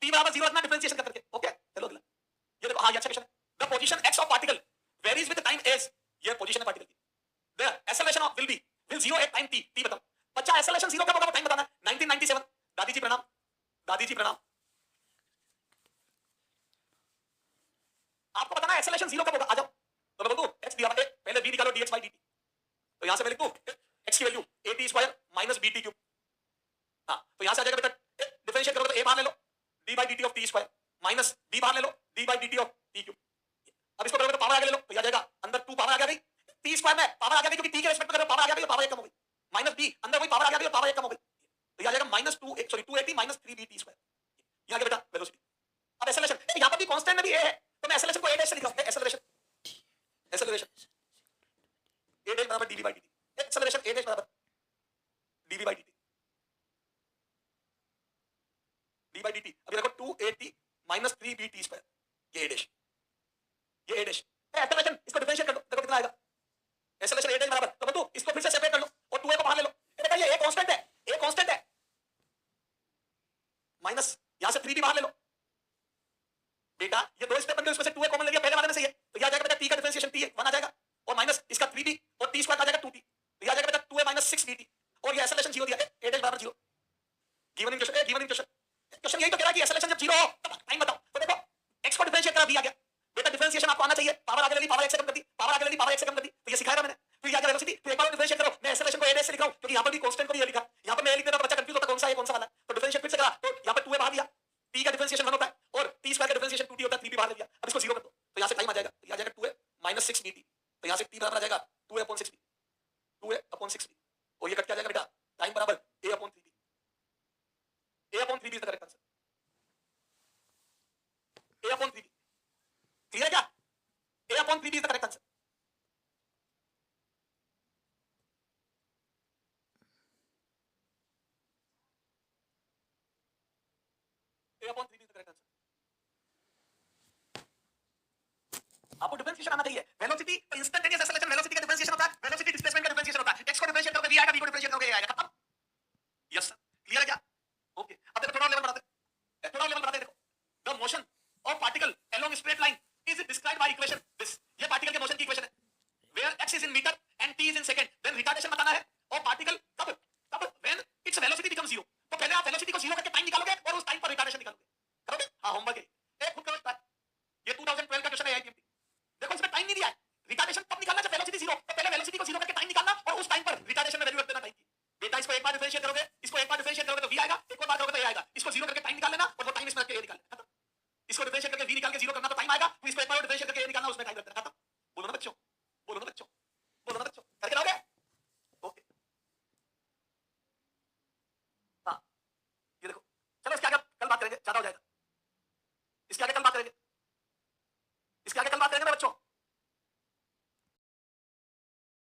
t बराबर 0 रखना डिफरेंशिएशन करके, ओके। चलो अगला, ये देखो, हां ये अच्छा क्वेश्चन है। The position x of particle varies with time as, ये पोजीशन है पार्टिकल की, the acceleration of will 0 at time t, t बताओ बच्चा, एक्सेलरेशन 0 कब होगा, टाइम बताना। 1997, दादी जी प्रणाम, दादी जी प्रणाम। आपको बताना है एक्सेलरेशन 0 कब होगा, आ जाओ। तो मैं बोल दूं x दिया है, पहले v निकालो dx by dt, तो यहां से मैं लिख दूं x की value at square minus bt cube, हां तो यहां से आ जाएगा बेटा, डिफरेंशिएट करोगे तो a बाहर ले लो, d by dt of t square minus b बाहर ले लो, d by dt of t cube. अब इसको करोगे तो पावर आगे ले लो, तो यह आ जाएगा अंदर 2 पावर आ गई, t स्क्वायर में पावर आ गई, क्योंकि t के रिस्पेक्ट में कर रहे हो, पावर आ गई और पावर 1 कम हो गई, माइनस b अंदर वही पावर आ गई और पावर 1 कम हो गई, तो यह आ जाएगा माइनस 280 माइनस 3bt स्क्वायर। यहां आ गया बेटा वेलोसिटी। अब एक्सेलरेशन, यहां पर भी कांस्टेंट में भी a है, तो मैं एक्सेलरेशन को a डैश से लिख रहा हूं, एक्सेलरेशन a डैश बराबर dv by dt, acceleration a dash बराबर dv by dt, d by dt। अभी देखो 280 माइनस 3bt स्क्वायर, ये a डैश, ये a डैश। एक्सेलरेशन इसको डिफरेंशिएट कर लो, देखो कितना आएगा, एक्सेलरेशन a डैश बराबर, तो बंधु इसको फिर से सेपरेट कर लो और 2a को बाहर ले लो, देखा ये a कांस्टेंट है, a कांस्टेंट है, माइनस यहां से 3b बाहर ले लो बेटा, ये दो स्टेप बन गए, उसमें से 2a कॉमन ले लिया पहले वाले में से, ये तो यह आ जाएगा बेटा t का डिफरेंशिएशन t 1 आ जाएगा और माइनस इसका 3b और t स्क्वायर आ जाएगा 2t, तो यह आ जाएगा बेटा 2a माइनस 6bt और ये एक्सेलरेशन 0 दिया है, a डैश बराबर 0, given in question, given in question. Question यही तो कह रहा है कि एक्सेलरेशन जब 0 हो तब टाइम बताओ, तो देखो x को डिफरेंशिएट करा, b आ गया बेटा, डिफरेंशिएशन आपको आना चाहिए, पावर आगे ले ली, पावर 1 से कम कर दी, पावर आगे ले ली, पावर 1 से कम कर दी, तो ये सिखाया मैंने। फिर यहां वेलोसिटी, फिर एक बार डिफरेंशिएट करो, मैं एक्सेलरेशन को a डैश से लिख रहा हूं, क्योंकि यहां पर भी कांस्टेंट को भी लिखा, यहां पर मैं लिख देता तो बच्चा कंफ्यूज होता कौन सा है कौन सा वाला, तो डिफरेंशिएट फिर से करा, तो यहां पर 2a बाहर दिया, t का डिफरेंशिएशन 1 होता है और t स्क्वायर का डिफरेंशिएशन 2t होता है, 3b बाहर ले लिया, अब इसको 0 कर दो, तो यहां से टाइम आ जाएगा, यहां आ जाएगा 2a माइनस 6bt, तो यहां से t बराबर आ जाएगा 2a upon 6b, 2a upon 6b, और ये कट के आ जाएगा बेटा टाइम बराबर a upon 3b, a upon 3b is the correct answer, a upon 3b। Clear है क्या? upon 3b is the correct answer. A upon 3b is the correct answer. आपको differentiation आना चाहिए. Velocity instantaneous acceleration